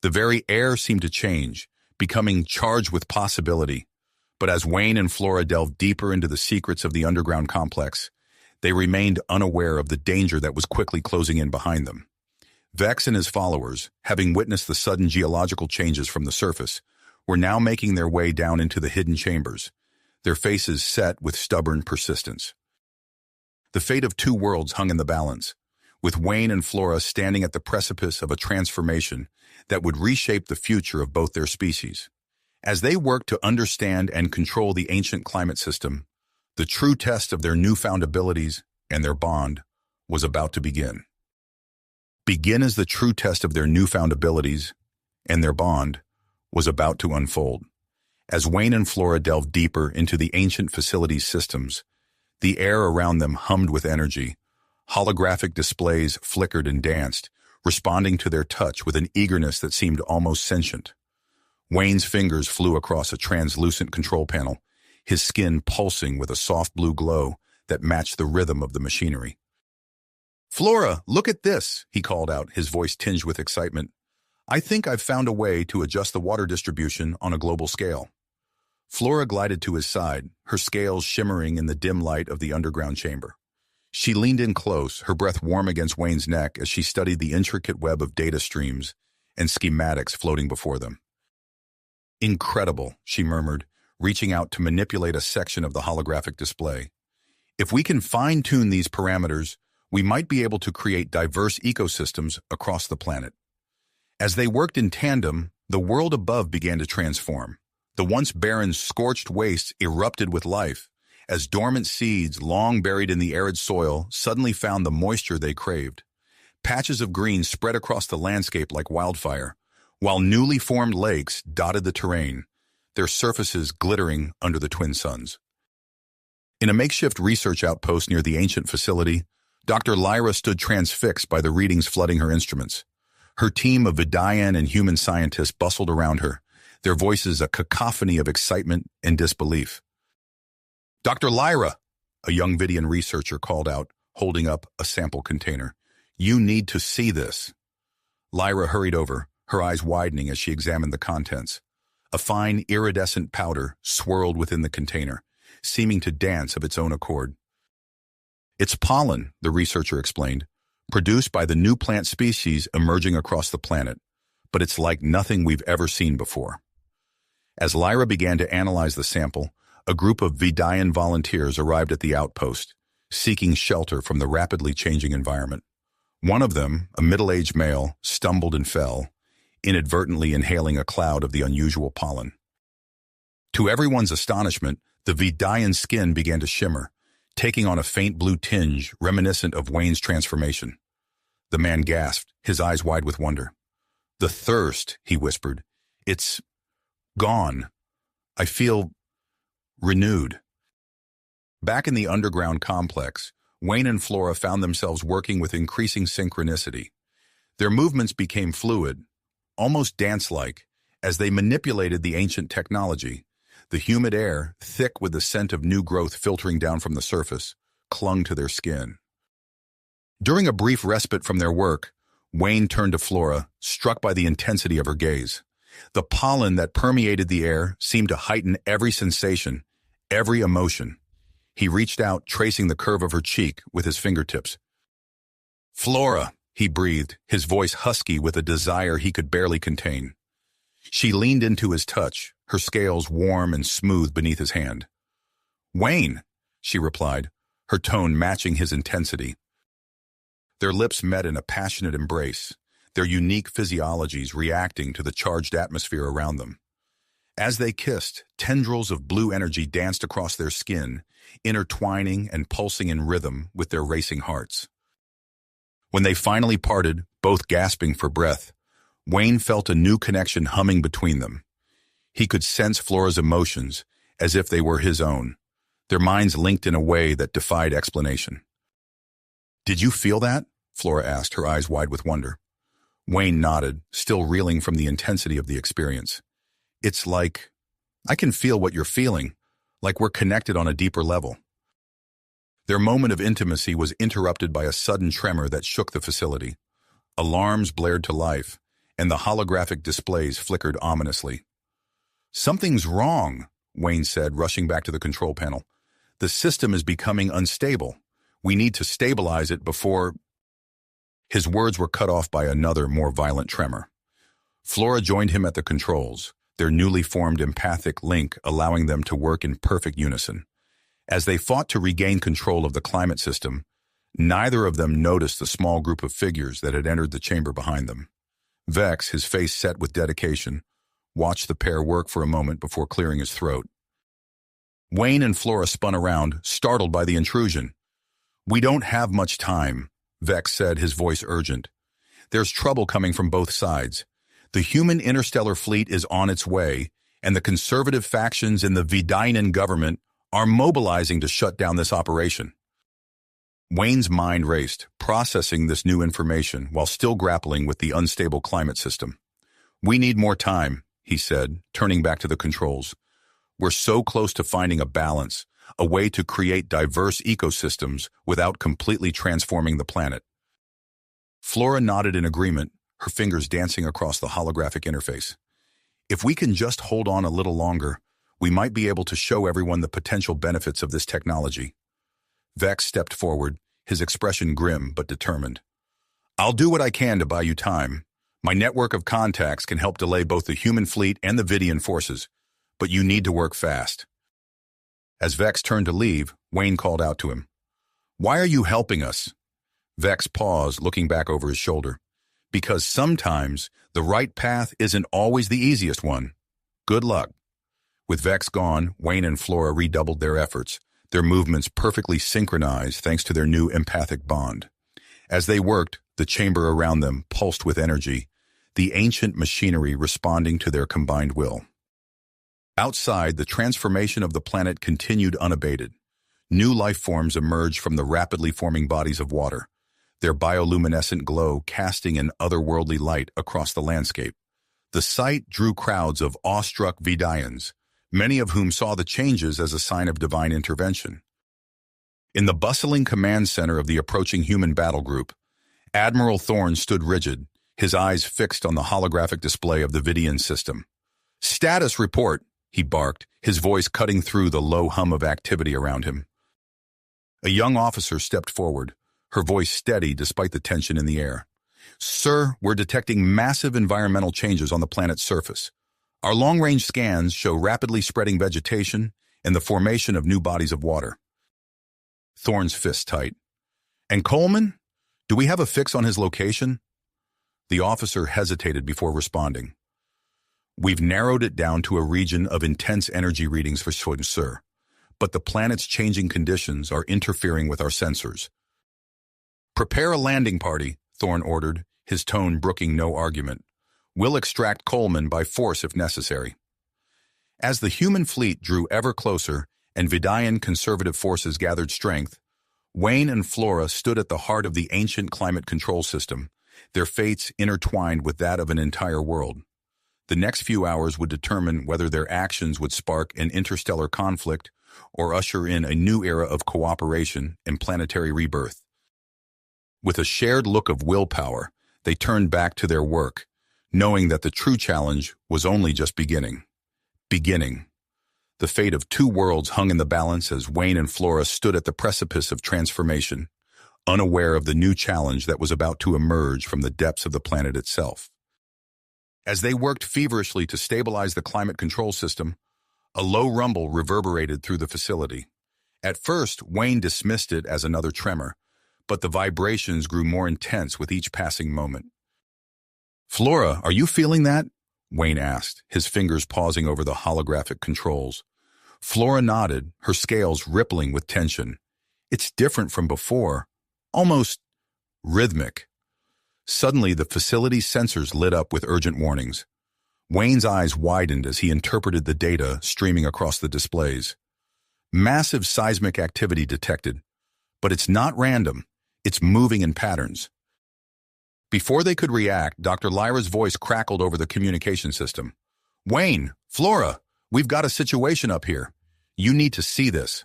The very air seemed to change, becoming charged with possibility. But as Wayne and Flora delved deeper into the secrets of the underground complex, they remained unaware of the danger that was quickly closing in behind them. Vex and his followers, having witnessed the sudden geological changes from the surface, were now making their way down into the hidden chambers, their faces set with stubborn persistence. The fate of two worlds hung in the balance, with Wayne and Flora standing at the precipice of a transformation that would reshape the future of both their species. As they worked to understand and control the ancient climate system, the true test of their newfound abilities and their bond was about to begin. Begin as the true test of their newfound abilities and their bond was about to unfold. As Wayne and Flora delved deeper into the ancient facility's systems, the air around them hummed with energy. Holographic displays flickered and danced, responding to their touch with an eagerness that seemed almost sentient. Wayne's fingers flew across a translucent control panel, his skin pulsing with a soft blue glow that matched the rhythm of the machinery. "Flora, look at this," he called out, his voice tinged with excitement. "I think I've found a way to adjust the water distribution on a global scale." Flora glided to his side, her scales shimmering in the dim light of the underground chamber. She leaned in close, her breath warm against Wayne's neck as she studied the intricate web of data streams and schematics floating before them. "Incredible," she murmured, reaching out to manipulate a section of the holographic display. "If we can fine-tune these parameters, we might be able to create diverse ecosystems across the planet." As they worked in tandem, the world above began to transform. The once barren, scorched wastes erupted with life, as dormant seeds long buried in the arid soil suddenly found the moisture they craved. Patches of green spread across the landscape like wildfire, while newly formed lakes dotted the terrain, their surfaces glittering under the twin suns. In a makeshift research outpost near the ancient facility, Dr. Lyra stood transfixed by the readings flooding her instruments. Her team of Vidayan and human scientists bustled around her, their voices a cacophony of excitement and disbelief. "Dr. Lyra," a young Vidayan researcher called out, holding up a sample container. "You need to see this." Lyra hurried over, her eyes widening as she examined the contents. A fine, iridescent powder swirled within the container, seeming to dance of its own accord. It's pollen, the researcher explained, produced by the new plant species emerging across the planet, but it's like nothing we've ever seen before. As Lyra began to analyze the sample, a group of Vidian volunteers arrived at the outpost, seeking shelter from the rapidly changing environment. One of them, a middle-aged male, stumbled and fell, inadvertently inhaling a cloud of the unusual pollen. To everyone's astonishment, the Vidian skin began to shimmer, taking on a faint blue tinge reminiscent of Wayne's transformation. The man gasped, his eyes wide with wonder. "The thirst," he whispered. "It's gone. I feel renewed." Back in the underground complex, Wayne and Flora found themselves working with increasing synchronicity. Their movements became fluid, almost dance-like, as they manipulated the ancient technology. The humid air, thick with the scent of new growth filtering down from the surface, clung to their skin. During a brief respite from their work, Wayne turned to Flora, struck by the intensity of her gaze. The pollen that permeated the air seemed to heighten every sensation, every emotion. He reached out, tracing the curve of her cheek with his fingertips. "Flora," he breathed, his voice husky with a desire he could barely contain. She leaned into his touch, her scales warm and smooth beneath his hand. "Wayne," she replied, her tone matching his intensity. Their lips met in a passionate embrace, their unique physiologies reacting to the charged atmosphere around them. As they kissed, tendrils of blue energy danced across their skin, intertwining and pulsing in rhythm with their racing hearts. When they finally parted, both gasping for breath, Wayne felt a new connection humming between them. He could sense Flora's emotions, as if they were his own, their minds linked in a way that defied explanation. "Did you feel that?" Flora asked, her eyes wide with wonder. Wayne nodded, still reeling from the intensity of the experience. "It's like, I can feel what you're feeling, like we're connected on a deeper level." Their moment of intimacy was interrupted by a sudden tremor that shook the facility. Alarms blared to life, and the holographic displays flickered ominously. "Something's wrong," Wayne said, rushing back to the control panel. "The system is becoming unstable. We need to stabilize it before—" His words were cut off by another, more violent tremor. Flora joined him at the controls, their newly formed empathic link allowing them to work in perfect unison. As they fought to regain control of the climate system, neither of them noticed the small group of figures that had entered the chamber behind them. Vex, his face set with dedication, watched the pair work for a moment before clearing his throat. Wayne and Flora spun around, startled by the intrusion. "We don't have much time," Vex said, his voice urgent. "There's trouble coming from both sides. The human interstellar fleet is on its way, and the conservative factions in the Vidian government are mobilizing to shut down this operation." Wayne's mind raced, processing this new information while still grappling with the unstable climate system. "We need more time," he said, turning back to the controls. "We're so close to finding a balance, a way to create diverse ecosystems without completely transforming the planet." Flora nodded in agreement, her fingers dancing across the holographic interface. "If we can just hold on a little longer, we might be able to show everyone the potential benefits of this technology." Vex stepped forward, his expression grim but determined. "I'll do what I can to buy you time. My network of contacts can help delay both the human fleet and the Vidian forces, but you need to work fast." As Vex turned to leave, Wayne called out to him. "Why are you helping us?" Vex paused, looking back over his shoulder. "Because sometimes the right path isn't always the easiest one. Good luck." With Vex gone, Wayne and Flora redoubled their efforts, their movements perfectly synchronized thanks to their new empathic bond. As they worked, the chamber around them pulsed with energy, the ancient machinery responding to their combined will. Outside, the transformation of the planet continued unabated. New life forms emerged from the rapidly forming bodies of water, their bioluminescent glow casting an otherworldly light across the landscape. The sight drew crowds of awestruck Vidians, many of whom saw the changes as a sign of divine intervention. In the bustling command center of the approaching human battle group, Admiral Thorne stood rigid, his eyes fixed on the holographic display of the Vidian system. "Status report," he barked, his voice cutting through the low hum of activity around him. A young officer stepped forward, her voice steady despite the tension in the air. "Sir, we're detecting massive environmental changes on the planet's surface. Our long-range scans show rapidly spreading vegetation and the formation of new bodies of water." Thorne's fist tight. "And Coleman? Do we have a fix on his location?" The officer hesitated before responding. "We've narrowed it down to a region of intense energy readings for Sweden, sir. But the planet's changing conditions are interfering with our sensors." "Prepare a landing party," Thorne ordered, his tone brooking no argument. "We'll extract Coleman by force if necessary." As the human fleet drew ever closer and Vidian conservative forces gathered strength, Wayne and Flora stood at the heart of the ancient climate control system, their fates intertwined with that of an entire world. The next few hours would determine whether their actions would spark an interstellar conflict or usher in a new era of cooperation and planetary rebirth. With a shared look of willpower, they turned back to their work, knowing that the true challenge was only just beginning. The fate of two worlds hung in the balance as Wayne and Flora stood at the precipice of transformation, unaware of the new challenge that was about to emerge from the depths of the planet itself. As they worked feverishly to stabilize the climate control system, a low rumble reverberated through the facility. At first, Wayne dismissed it as another tremor, but the vibrations grew more intense with each passing moment. "Flora, are you feeling that?" Wayne asked, his fingers pausing over the holographic controls. Flora nodded, her scales rippling with tension. "It's different from before, almost rhythmic." Suddenly, the facility's sensors lit up with urgent warnings. Wayne's eyes widened as he interpreted the data streaming across the displays. Massive seismic activity detected, but it's not random, it's moving in patterns. Before they could react, Dr. Lyra's voice crackled over the communication system. "Wayne, Flora, we've got a situation up here. You need to see this."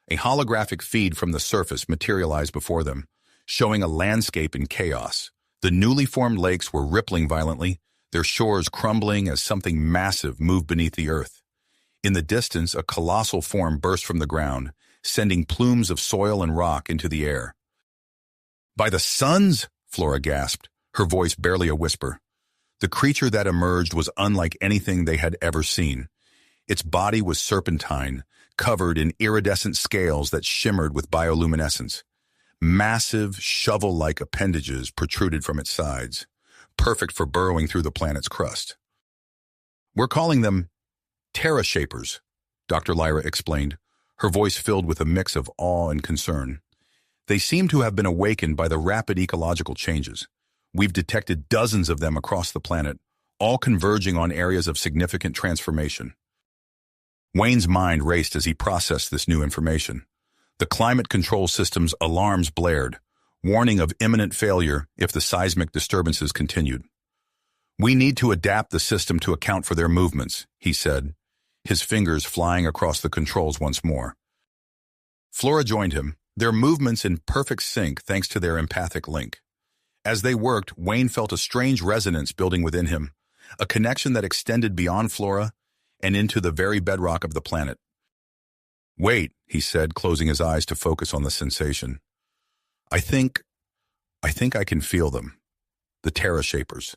A holographic feed from the surface materialized before them, showing a landscape in chaos. The newly formed lakes were rippling violently, their shores crumbling as something massive moved beneath the earth. In the distance, a colossal form burst from the ground, sending plumes of soil and rock into the air. "By the suns!" Flora gasped, her voice barely a whisper. The creature that emerged was unlike anything they had ever seen. Its body was serpentine, covered in iridescent scales that shimmered with bioluminescence. Massive, shovel-like appendages protruded from its sides, perfect for burrowing through the planet's crust. "We're calling them Terra shapers," Dr. Lyra explained, her voice filled with a mix of awe and concern. "They seem to have been awakened by the rapid ecological changes. We've detected dozens of them across the planet, all converging on areas of significant transformation." Wayne's mind raced as he processed this new information. The climate control system's alarms blared, warning of imminent failure if the seismic disturbances continued. "We need to adapt the system to account for their movements," he said, his fingers flying across the controls once more. Flora joined him, their movements in perfect sync thanks to their empathic link. As they worked, Wayne felt a strange resonance building within him, a connection that extended beyond Flora and into the very bedrock of the planet. "Wait," he said, closing his eyes to focus on the sensation. I think I can feel them. The Terra shapers.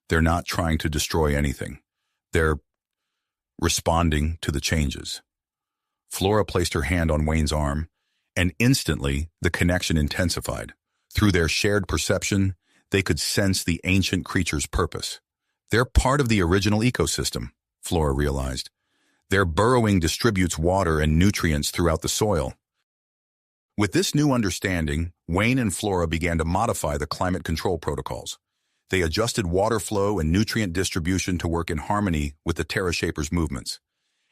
They're not trying to destroy anything. They're responding to the changes." Flora placed her hand on Wayne's arm, and instantly the connection intensified. Through their shared perception, they could sense the ancient creature's purpose. They're part of the original ecosystem, Flora realized. Their burrowing distributes water and nutrients throughout the soil. With this new understanding, Wayne and Flora began to modify the climate control protocols. They adjusted water flow and nutrient distribution to work in harmony with the Terra Shapers' movements.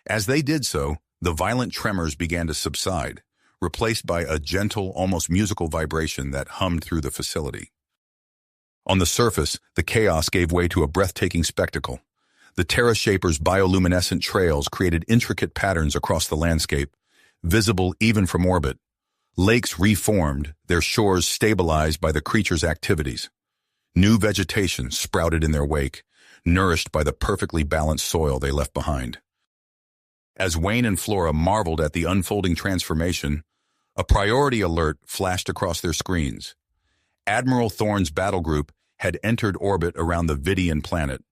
As they did so, the violent tremors began to subside, replaced by a gentle, almost musical vibration that hummed through the facility. On the surface, the chaos gave way to a breathtaking spectacle. The Terra Shapers' bioluminescent trails created intricate patterns across the landscape, visible even from orbit. Lakes reformed, their shores stabilized by the creature's activities. New vegetation sprouted in their wake, nourished by the perfectly balanced soil they left behind. As Wayne and Flora marveled at the unfolding transformation, a priority alert flashed across their screens. Admiral Thorne's battle group had entered orbit around the Vidian planet.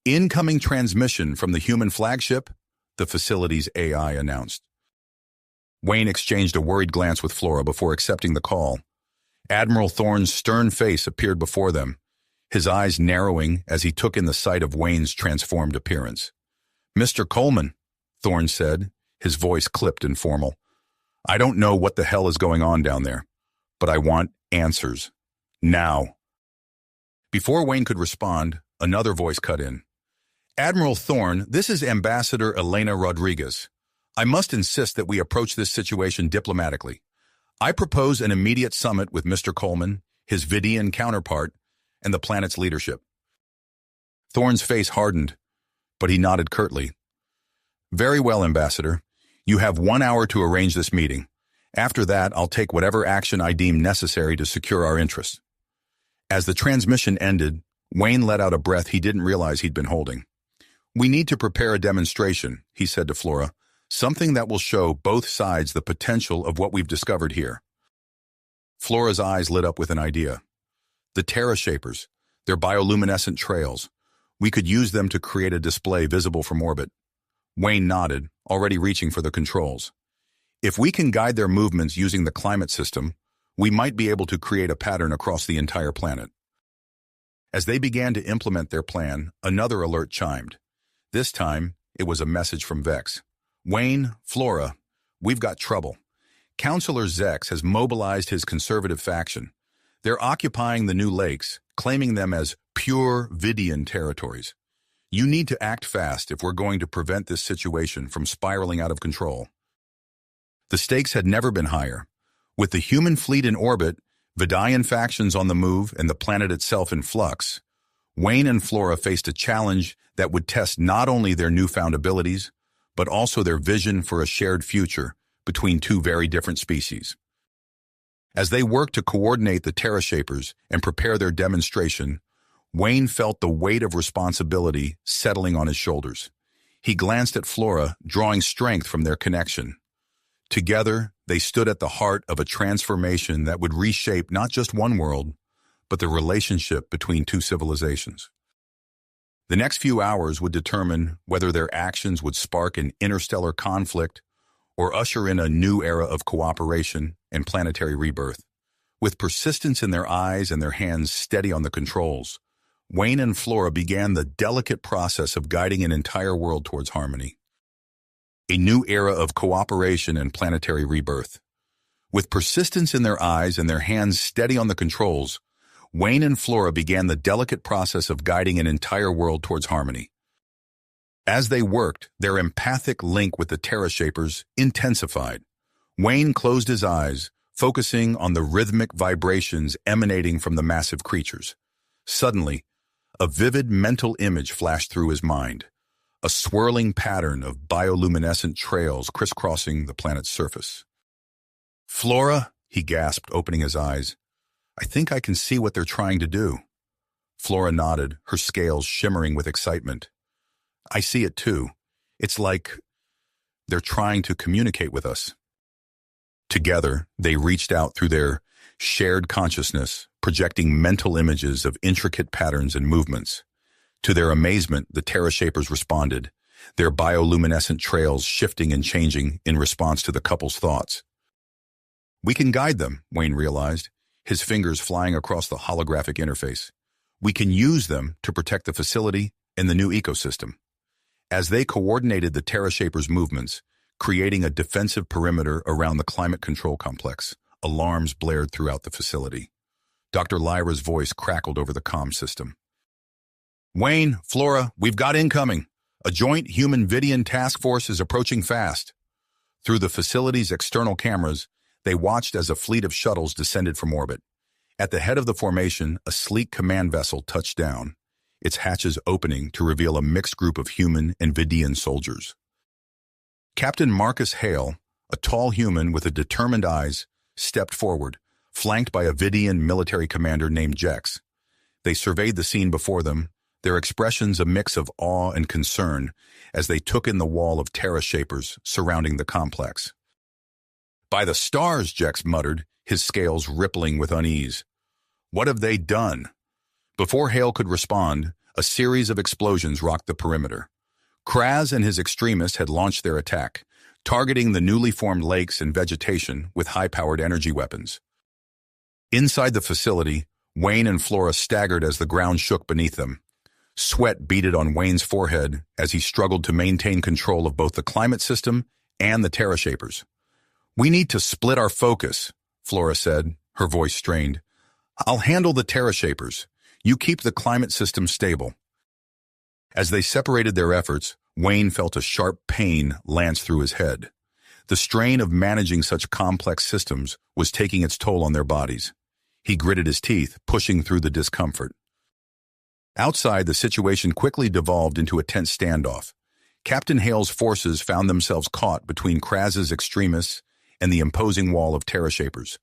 Incoming transmission from the human flagship, the facility's AI announced. Wayne exchanged a worried glance with Flora before accepting the call. Admiral Thorne's stern face appeared before them, his eyes narrowing as he took in the sight of Wayne's transformed appearance. "Mr. Coleman," Thorne said, his voice clipped and formal. "I don't know what the hell is going on down there, but I want answers. Now." Before Wayne could respond, another voice cut in. "Admiral Thorne, this is Ambassador Elena Rodriguez. I must insist that we approach this situation diplomatically. I propose an immediate summit with Mr. Coleman, his Vidian counterpart, and the planet's leadership." Thorne's face hardened, but he nodded curtly. "Very well, Ambassador. You have 1 hour to arrange this meeting. After that, I'll take whatever action I deem necessary to secure our interests." As the transmission ended, Wayne let out a breath he didn't realize he'd been holding. "We need to prepare a demonstration," he said to Flora, "something that will show both sides the potential of what we've discovered here." Flora's eyes lit up with an idea. "The Terra shapers, their bioluminescent trails. We could use them to create a display visible from orbit." Wayne nodded, already reaching for the controls. "If we can guide their movements using the climate system, we might be able to create a pattern across the entire planet." As they began to implement their plan, another alert chimed. This time, it was a message from Vex. "Wayne, Flora, we've got trouble. Counselor Zex has mobilized his conservative faction. They're occupying the new lakes, claiming them as pure Vidian territories. You need to act fast if we're going to prevent this situation from spiraling out of control." The stakes had never been higher. With the human fleet in orbit, Vidian factions on the move, and the planet itself in flux, Wayne and Flora faced a challenge that would test not only their newfound abilities, but also their vision for a shared future between two very different species. As they worked to coordinate the Terra shapers and prepare their demonstration, Wayne felt the weight of responsibility settling on his shoulders. He glanced at Flora, drawing strength from their connection. Together, they stood at the heart of a transformation that would reshape not just one world, but the relationship between two civilizations. The next few hours would determine whether their actions would spark an interstellar conflict or usher in a new era of cooperation and planetary rebirth. With persistence in their eyes and their hands steady on the controls, Wayne and Flora began the delicate process of guiding an entire world towards harmony. A new era of cooperation and planetary rebirth. With persistence in their eyes and their hands steady on the controls, Wayne and Flora began the delicate process of guiding an entire world towards harmony. As they worked, their empathic link with the Terra shapers intensified. Wayne closed his eyes, focusing on the rhythmic vibrations emanating from the massive creatures. Suddenly, a vivid mental image flashed through his mind, a swirling pattern of bioluminescent trails crisscrossing the planet's surface. "Flora," he gasped, opening his eyes, "I think I can see what they're trying to do." Flora nodded, her scales shimmering with excitement. "I see it too. It's like they're trying to communicate with us." Together, they reached out through their shared consciousness, projecting mental images of intricate patterns and movements. To their amazement, the Terra shapers responded, their bioluminescent trails shifting and changing in response to the couple's thoughts. "We can guide them," Wayne realized, his fingers flying across the holographic interface. "We can use them to protect the facility and the new ecosystem." As they coordinated the Terra shapers' movements, creating a defensive perimeter around the climate control complex, alarms blared throughout the facility. Dr. Lyra's voice crackled over the comm system. "Wayne, Flora, we've got incoming. A joint human Vidian task force is approaching fast." Through the facility's external cameras, they watched as a fleet of shuttles descended from orbit. At the head of the formation, a sleek command vessel touched down, its hatches opening to reveal a mixed group of human and Vidian soldiers. Captain Marcus Hale, a tall human with determined eyes, stepped forward, flanked by a Vidian military commander named Jex. They surveyed the scene before them, their expressions a mix of awe and concern as they took in the wall of Terra shapers surrounding the complex. "By the stars," Jex muttered, his scales rippling with unease. "What have they done?" Before Hale could respond, a series of explosions rocked the perimeter. Kraz and his extremists had launched their attack, targeting the newly formed lakes and vegetation with high-powered energy weapons. Inside the facility, Wayne and Flora staggered as the ground shook beneath them. Sweat beaded on Wayne's forehead as he struggled to maintain control of both the climate system and the Terra shapers. "We need to split our focus," Flora said, her voice strained. "I'll handle the Terra shapers. You keep the climate system stable." As they separated their efforts, Wayne felt a sharp pain lance through his head. The strain of managing such complex systems was taking its toll on their bodies. He gritted his teeth, pushing through the discomfort. Outside, the situation quickly devolved into a tense standoff. Captain Hale's forces found themselves caught between Kraz's extremists and the imposing wall of Terra shapers.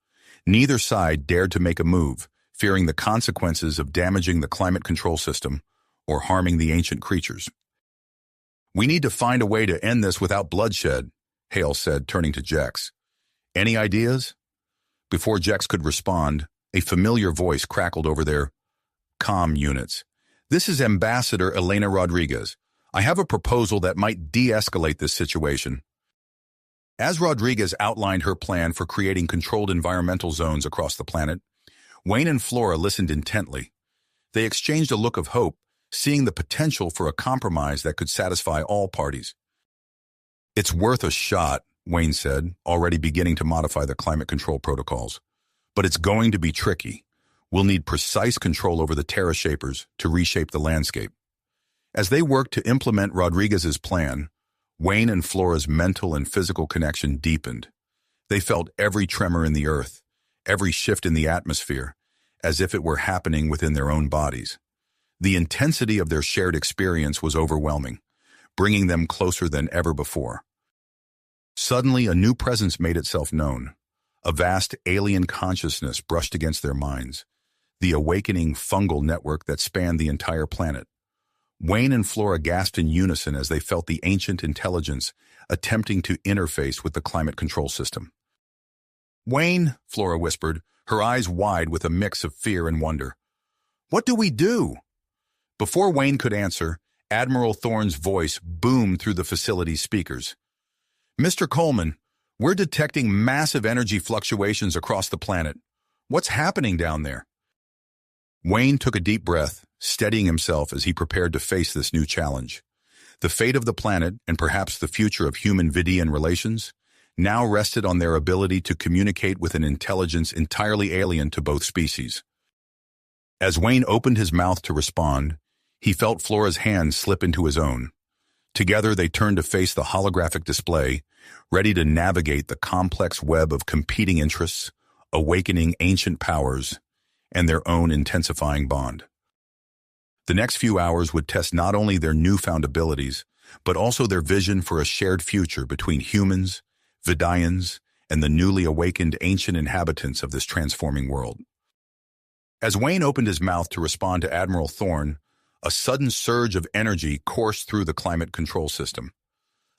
Neither side dared to make a move, fearing the consequences of damaging the climate control system or harming the ancient creatures. "We need to find a way to end this without bloodshed," Hale said, turning to Jex. "Any ideas?" Before Jex could respond, a familiar voice crackled over their comm units. "This is Ambassador Elena Rodriguez. I have a proposal that might de-escalate this situation." As Rodriguez outlined her plan for creating controlled environmental zones across the planet, Wayne and Flora listened intently. They exchanged a look of hope, seeing the potential for a compromise that could satisfy all parties. "It's worth a shot," Wayne said, already beginning to modify the climate control protocols. "But it's going to be tricky. We'll need precise control over the Terra shapers to reshape the landscape." As they worked to implement Rodriguez's plan, Wayne and Flora's mental and physical connection deepened. They felt every tremor in the earth, every shift in the atmosphere, as if it were happening within their own bodies. The intensity of their shared experience was overwhelming, bringing them closer than ever before. Suddenly, a new presence made itself known. A vast alien consciousness brushed against their minds, the awakening fungal network that spanned the entire planet. Wayne and Flora gasped in unison as they felt the ancient intelligence attempting to interface with the climate control system. "Wayne," Flora whispered, her eyes wide with a mix of fear and wonder. "What do we do?" Before Wayne could answer, Admiral Thorne's voice boomed through the facility's speakers. "Mr. Coleman, we're detecting massive energy fluctuations across the planet. What's happening down there?" Wayne took a deep breath, steadying himself as he prepared to face this new challenge. The fate of the planet, and perhaps the future of human-Vidian relations, now rested on their ability to communicate with an intelligence entirely alien to both species. As Wayne opened his mouth to respond, he felt Flora's hand slip into his own. Together they turned to face the holographic display, ready to navigate the complex web of competing interests, awakening ancient powers, and their own intensifying bond. The next few hours would test not only their newfound abilities, but also their vision for a shared future between humans, Vidians, and the newly awakened ancient inhabitants of this transforming world. As Wayne opened his mouth to respond to Admiral Thorne, a sudden surge of energy coursed through the climate control system.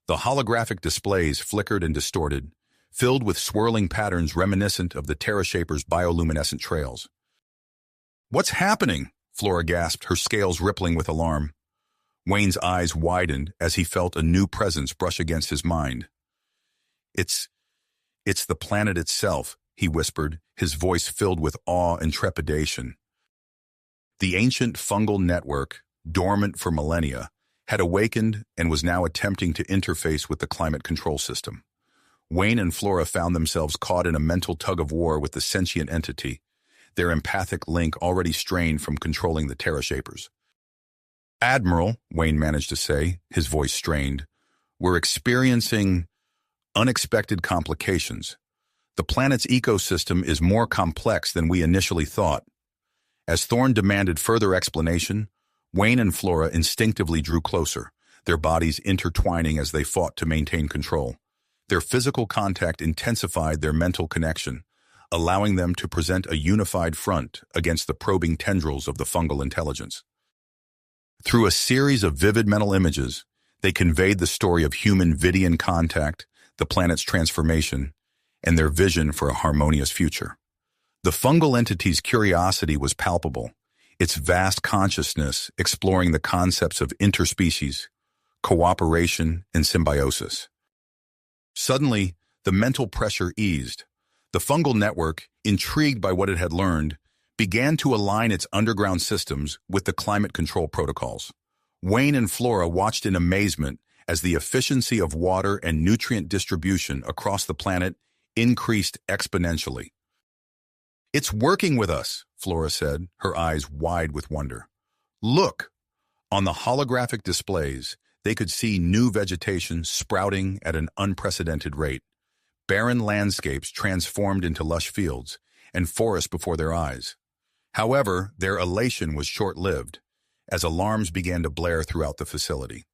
The holographic displays flickered and distorted, filled with swirling patterns reminiscent of the Terra shapers' bioluminescent trails. "What's happening?" Flora gasped, her scales rippling with alarm. Wayne's eyes widened as he felt a new presence brush against his mind. It's the planet itself," he whispered, his voice filled with awe and trepidation. The ancient fungal network, dormant for millennia, had awakened and was now attempting to interface with the climate control system. Wayne and Flora found themselves caught in a mental tug-of-war with the sentient entity, their empathic link already strained from controlling the Terra shapers. "Admiral," Wayne managed to say, his voice strained, "we're experiencing unexpected complications. The planet's ecosystem is more complex than we initially thought." As Thorne demanded further explanation, Wayne and Flora instinctively drew closer, their bodies intertwining as they fought to maintain control. Their physical contact intensified their mental connection, allowing them to present a unified front against the probing tendrils of the fungal intelligence. Through a series of vivid mental images, they conveyed the story of human Vidian contact, the planet's transformation, and their vision for a harmonious future. The fungal entity's curiosity was palpable, its vast consciousness exploring the concepts of interspecies, cooperation, and symbiosis. Suddenly, the mental pressure eased. The fungal network, intrigued by what it had learned, began to align its underground systems with the climate control protocols. Wayne and Flora watched in amazement as the efficiency of water and nutrient distribution across the planet increased exponentially. "It's working with us," Flora said, her eyes wide with wonder. "Look!" On the holographic displays, they could see new vegetation sprouting at an unprecedented rate. Barren landscapes transformed into lush fields, and forests before their eyes. However, their elation was short-lived, as alarms began to blare throughout the facility.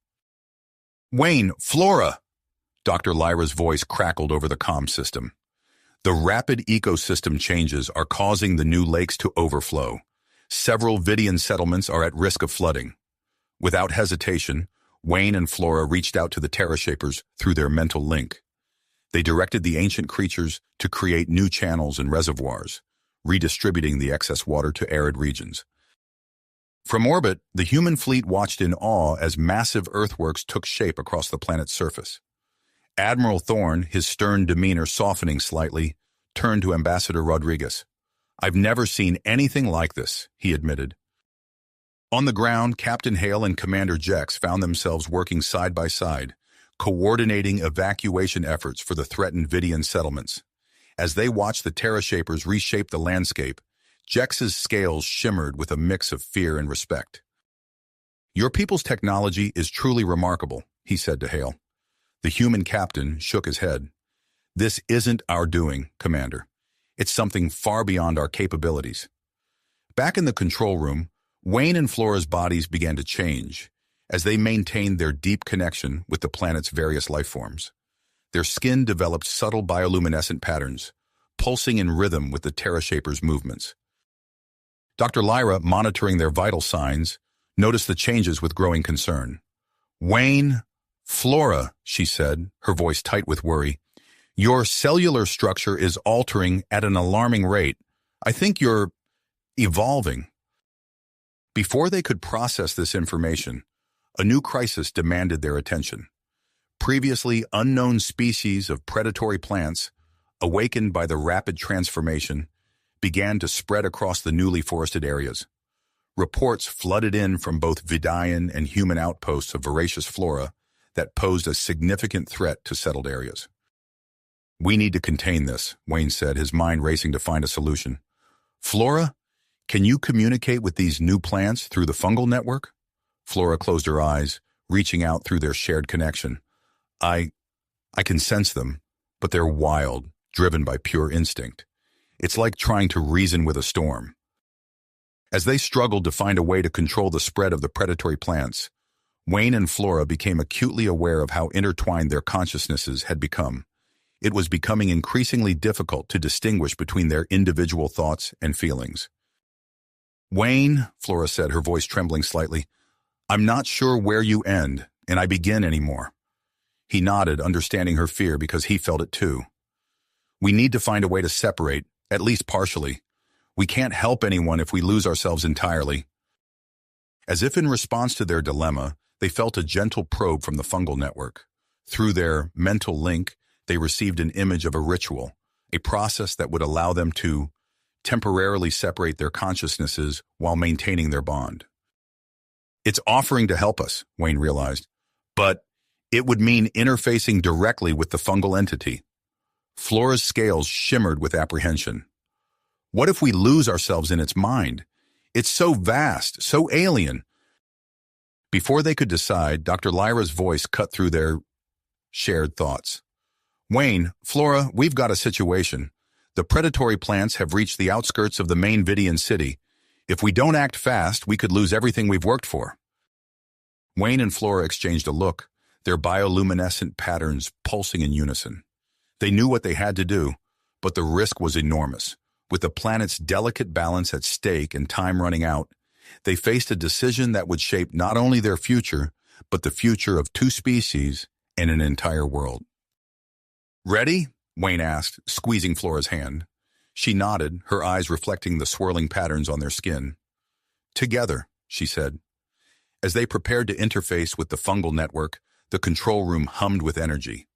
"Wayne, Flora!" Dr. Lyra's voice crackled over the comm system. "The rapid ecosystem changes are causing the new lakes to overflow. Several Vidian settlements are at risk of flooding." Without hesitation, Wayne and Flora reached out to the Terra shapers through their mental link. They directed the ancient creatures to create new channels and reservoirs, redistributing the excess water to arid regions. From orbit, the human fleet watched in awe as massive earthworks took shape across the planet's surface. Admiral Thorne, his stern demeanor softening slightly, turned to Ambassador Rodriguez. "I've never seen anything like this," he admitted. On the ground, Captain Hale and Commander Jex found themselves working side by side, coordinating evacuation efforts for the threatened Vidian settlements. As they watched the Terra shapers reshape the landscape, Jex's scales shimmered with a mix of fear and respect. "Your people's technology is truly remarkable," he said to Hale. The human captain shook his head. "This isn't our doing, Commander. It's something far beyond our capabilities." Back in the control room, Wayne and Flora's bodies began to change as they maintained their deep connection with the planet's various life forms. Their skin developed subtle bioluminescent patterns, pulsing in rhythm with the Terra shapers' movements. Dr. Lyra, monitoring their vital signs, noticed the changes with growing concern. "Wayne, Flora," she said, her voice tight with worry, "your cellular structure is altering at an alarming rate. I think you're evolving." Before they could process this information, a new crisis demanded their attention. Previously unknown species of predatory plants, awakened by the rapid transformation, began to spread across the newly forested areas. Reports flooded in from both Vidian and human outposts of voracious flora that posed a significant threat to settled areas. "We need to contain this," Wayne said, his mind racing to find a solution. "Flora, can you communicate with these new plants through the fungal network?" Flora closed her eyes, reaching out through their shared connection. I can sense them, but they're wild, driven by pure instinct. It's like trying to reason with a storm." As they struggled to find a way to control the spread of the predatory plants, Wayne and Flora became acutely aware of how intertwined their consciousnesses had become. It was becoming increasingly difficult to distinguish between their individual thoughts and feelings. "Wayne," Flora said, her voice trembling slightly, "I'm not sure where you end and I begin anymore." He nodded, understanding her fear because he felt it too. "We need to find a way to separate, at least partially. We can't help anyone if we lose ourselves entirely." As if in response to their dilemma, they felt a gentle probe from the fungal network. Through their mental link, they received an image of a ritual, a process that would allow them to temporarily separate their consciousnesses while maintaining their bond. "It's offering to help us," Wayne realized, "but it would mean interfacing directly with the fungal entity." Flora's scales shimmered with apprehension. "What if we lose ourselves in its mind? It's so vast, so alien." Before they could decide, Dr. Lyra's voice cut through their shared thoughts. "Wayne, Flora, we've got a situation. The predatory plants have reached the outskirts of the main Vidian city. If we don't act fast, we could lose everything we've worked for." Wayne and Flora exchanged a look, their bioluminescent patterns pulsing in unison. They knew what they had to do, But the risk was enormous. With the planet's delicate balance at stake and time running out, they faced a decision that would shape not only their future, but the future of two species and an entire world. "Ready?" Wayne asked, squeezing Flora's hand. She nodded, her eyes reflecting the swirling patterns on their skin. "Together," she said. As they prepared to interface with the fungal network, the control room hummed with energy.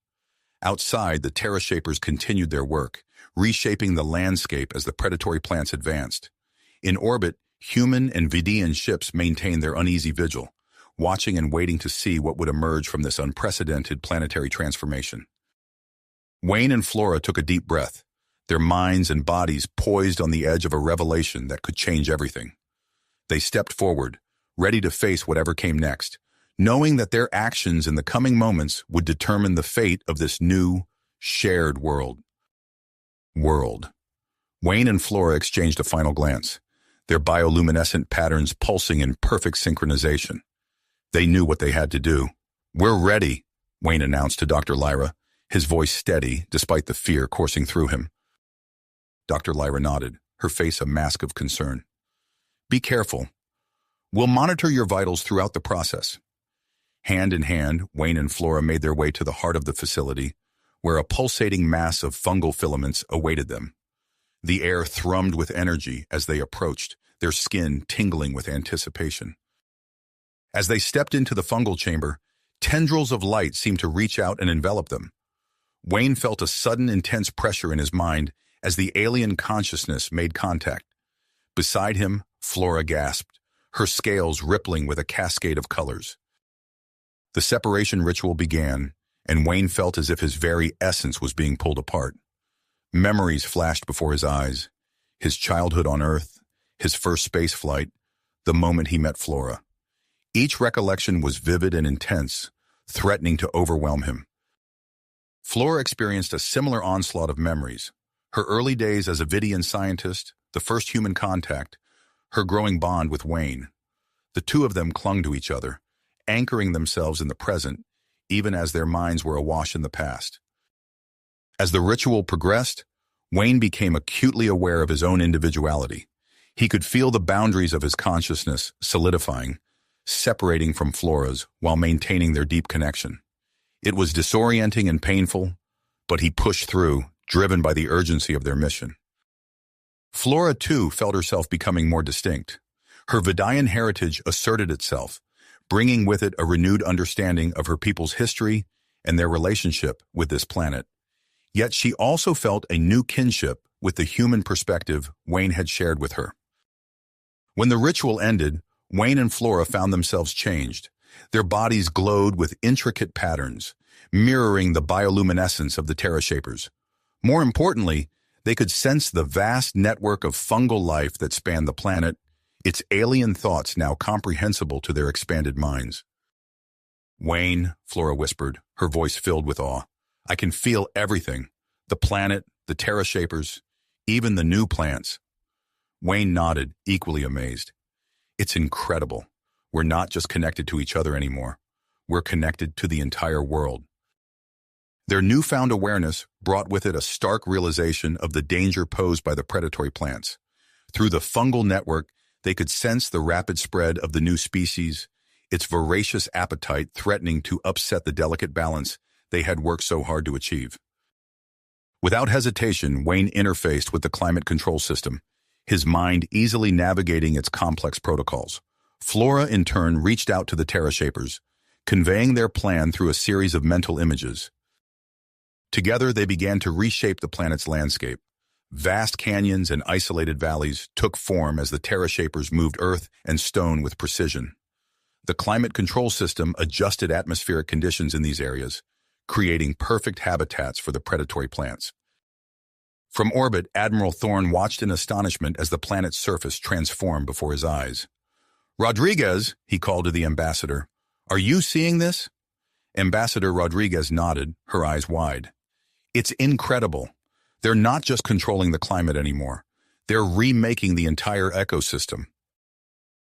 Outside, the Terra shapers continued their work, reshaping the landscape as the predatory plants advanced. In orbit, human and Vidian ships maintained their uneasy vigil, watching and waiting to see what would emerge from this unprecedented planetary transformation. Wayne and Flora took a deep breath, their minds and bodies poised on the edge of a revelation that could change everything. They stepped forward, ready to face whatever came next, knowing that their actions in the coming moments would determine the fate of this new, shared world. Wayne and Flora exchanged a final glance, their bioluminescent patterns pulsing in perfect synchronization. They knew what they had to do. "We're ready," Wayne announced to Dr. Lyra, his voice steady despite the fear coursing through him. Dr. Lyra nodded, her face a mask of concern. "Be careful. We'll monitor your vitals throughout the process." Hand in hand, Wayne and Flora made their way to the heart of the facility, where a pulsating mass of fungal filaments awaited them. The air thrummed with energy as they approached, their skin tingling with anticipation. As they stepped into the fungal chamber, tendrils of light seemed to reach out and envelop them. Wayne felt a sudden intense pressure in his mind as the alien consciousness made contact. Beside him, Flora gasped, her scales rippling with a cascade of colors. The separation ritual began, and Wayne felt as if his very essence was being pulled apart. Memories flashed before his eyes, his childhood on Earth, his first space flight, the moment he met Flora. Each recollection was vivid and intense, threatening to overwhelm him. Flora experienced a similar onslaught of memories. Her early days as a Vidian scientist, the first human contact, her growing bond with Wayne. The two of them clung to each other, anchoring themselves in the present, even as their minds were awash in the past. As the ritual progressed, Wayne became acutely aware of his own individuality. He could feel the boundaries of his consciousness solidifying, separating from Flora's while maintaining their deep connection. It was disorienting and painful, but he pushed through, driven by the urgency of their mission. Flora, too, felt herself becoming more distinct. Her Vidian heritage asserted itself, bringing with it a renewed understanding of her people's history and their relationship with this planet. Yet she also felt a new kinship with the human perspective Wayne had shared with her. When the ritual ended, Wayne and Flora found themselves changed. Their bodies glowed with intricate patterns, mirroring the bioluminescence of the Terra shapers. More importantly, they could sense the vast network of fungal life that spanned the planet, its alien thoughts now comprehensible to their expanded minds. "Wayne," Flora whispered, her voice filled with awe, "I can feel everything. The planet, the Terra shapers, even the new plants." Wayne nodded, equally amazed. "It's incredible. We're not just connected to each other anymore. We're connected to the entire world." Their newfound awareness brought with it a stark realization of the danger posed by the predatory plants. Through the fungal network, they could sense the rapid spread of the new species, its voracious appetite threatening to upset the delicate balance they had worked so hard to achieve. Without hesitation, Wayne interfaced with the climate control system, his mind easily navigating its complex protocols. Flora, in turn, reached out to the Terra shapers, conveying their plan through a series of mental images. Together, they began to reshape the planet's landscape. Vast canyons and isolated valleys took form as the Terra shapers moved earth and stone with precision. The climate control system adjusted atmospheric conditions in these areas, creating perfect habitats for the predatory plants. From orbit, Admiral Thorne watched in astonishment as the planet's surface transformed before his eyes. "Rodriguez," he called to the ambassador, "are you seeing this?" Ambassador Rodriguez nodded, her eyes wide. "It's incredible. They're not just controlling the climate anymore. They're remaking the entire ecosystem."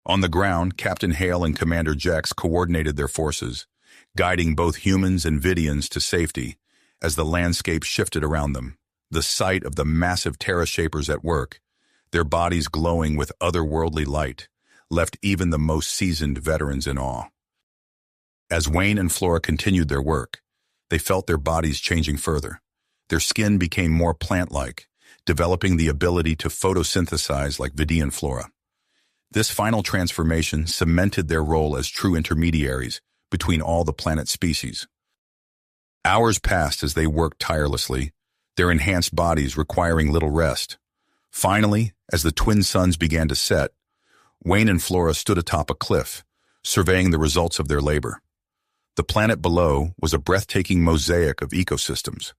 On the ground, Captain Hale and Commander Jex coordinated their forces, guiding both humans and Vidians to safety as the landscape shifted around them. The sight of the massive Terra shapers at work, their bodies glowing with otherworldly light, left even the most seasoned veterans in awe. As Wayne and Flora continued their work, they felt their bodies changing further. Their skin became more plant-like, developing the ability to photosynthesize like Vidian flora. This final transformation cemented their role as true intermediaries between all the planet's species. Hours passed as they worked tirelessly, their enhanced bodies requiring little rest. Finally, as the twin suns began to set, Wayne and Flora stood atop a cliff, surveying the results of their labor. The planet below was a breathtaking mosaic of ecosystems.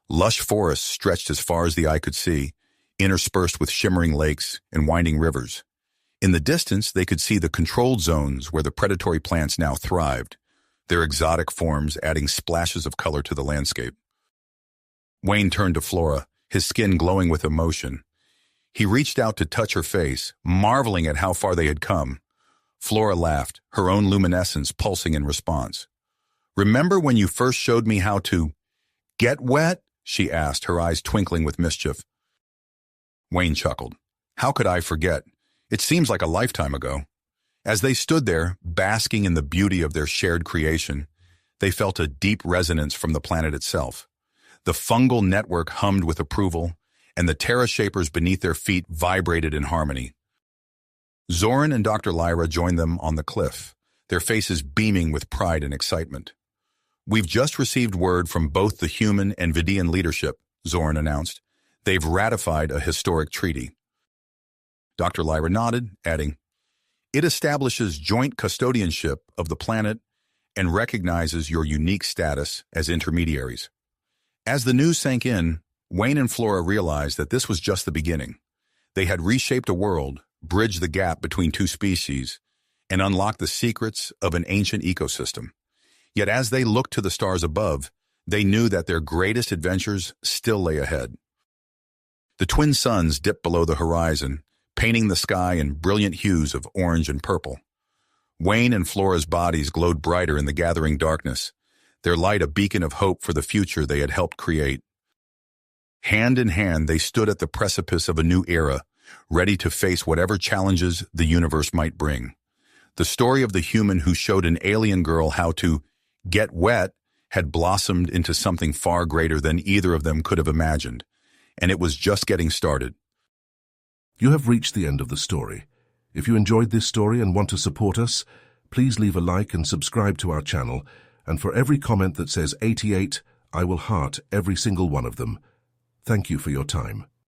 Lush forests stretched as far as the eye could see, interspersed with shimmering lakes and winding rivers. In the distance, they could see the controlled zones where the predatory plants now thrived, their exotic forms adding splashes of color to the landscape. Wayne turned to Flora, his skin glowing with emotion. He reached out to touch her face, marveling at how far they had come. Flora laughed, her own luminescence pulsing in response. "Remember when you first showed me how to get wet?" she asked, her eyes twinkling with mischief. Wayne chuckled. "How could I forget? It seems like a lifetime ago." As they stood there, basking in the beauty of their shared creation, they felt a deep resonance from the planet itself. The fungal network hummed with approval, and the Terra shapers beneath their feet vibrated in harmony. Zoran and Dr. Lyra joined them on the cliff, their faces beaming with pride and excitement. "We've just received word from both the human and Vidian leadership," Zoran announced. "They've ratified a historic treaty." Dr. Lyra nodded, adding, "It establishes joint custodianship of the planet and recognizes your unique status as intermediaries." As the news sank in, Wayne and Flora realized that this was just the beginning. They had reshaped a world, bridged the gap between two species, and unlocked the secrets of an ancient ecosystem. Yet as they looked to the stars above, they knew that their greatest adventures still lay ahead. The twin suns dipped below the horizon, painting the sky in brilliant hues of orange and purple. Wayne and Flora's bodies glowed brighter in the gathering darkness, their light a beacon of hope for the future they had helped create. Hand in hand, they stood at the precipice of a new era, ready to face whatever challenges the universe might bring. The story of the human who showed an alien girl how to get wet had blossomed into something far greater than either of them could have imagined, and it was just getting started. You have reached the end of the story. If you enjoyed this story and want to support us, please leave a like and subscribe to our channel, and for every comment that says 88, I will heart every single one of them. Thank you for your time.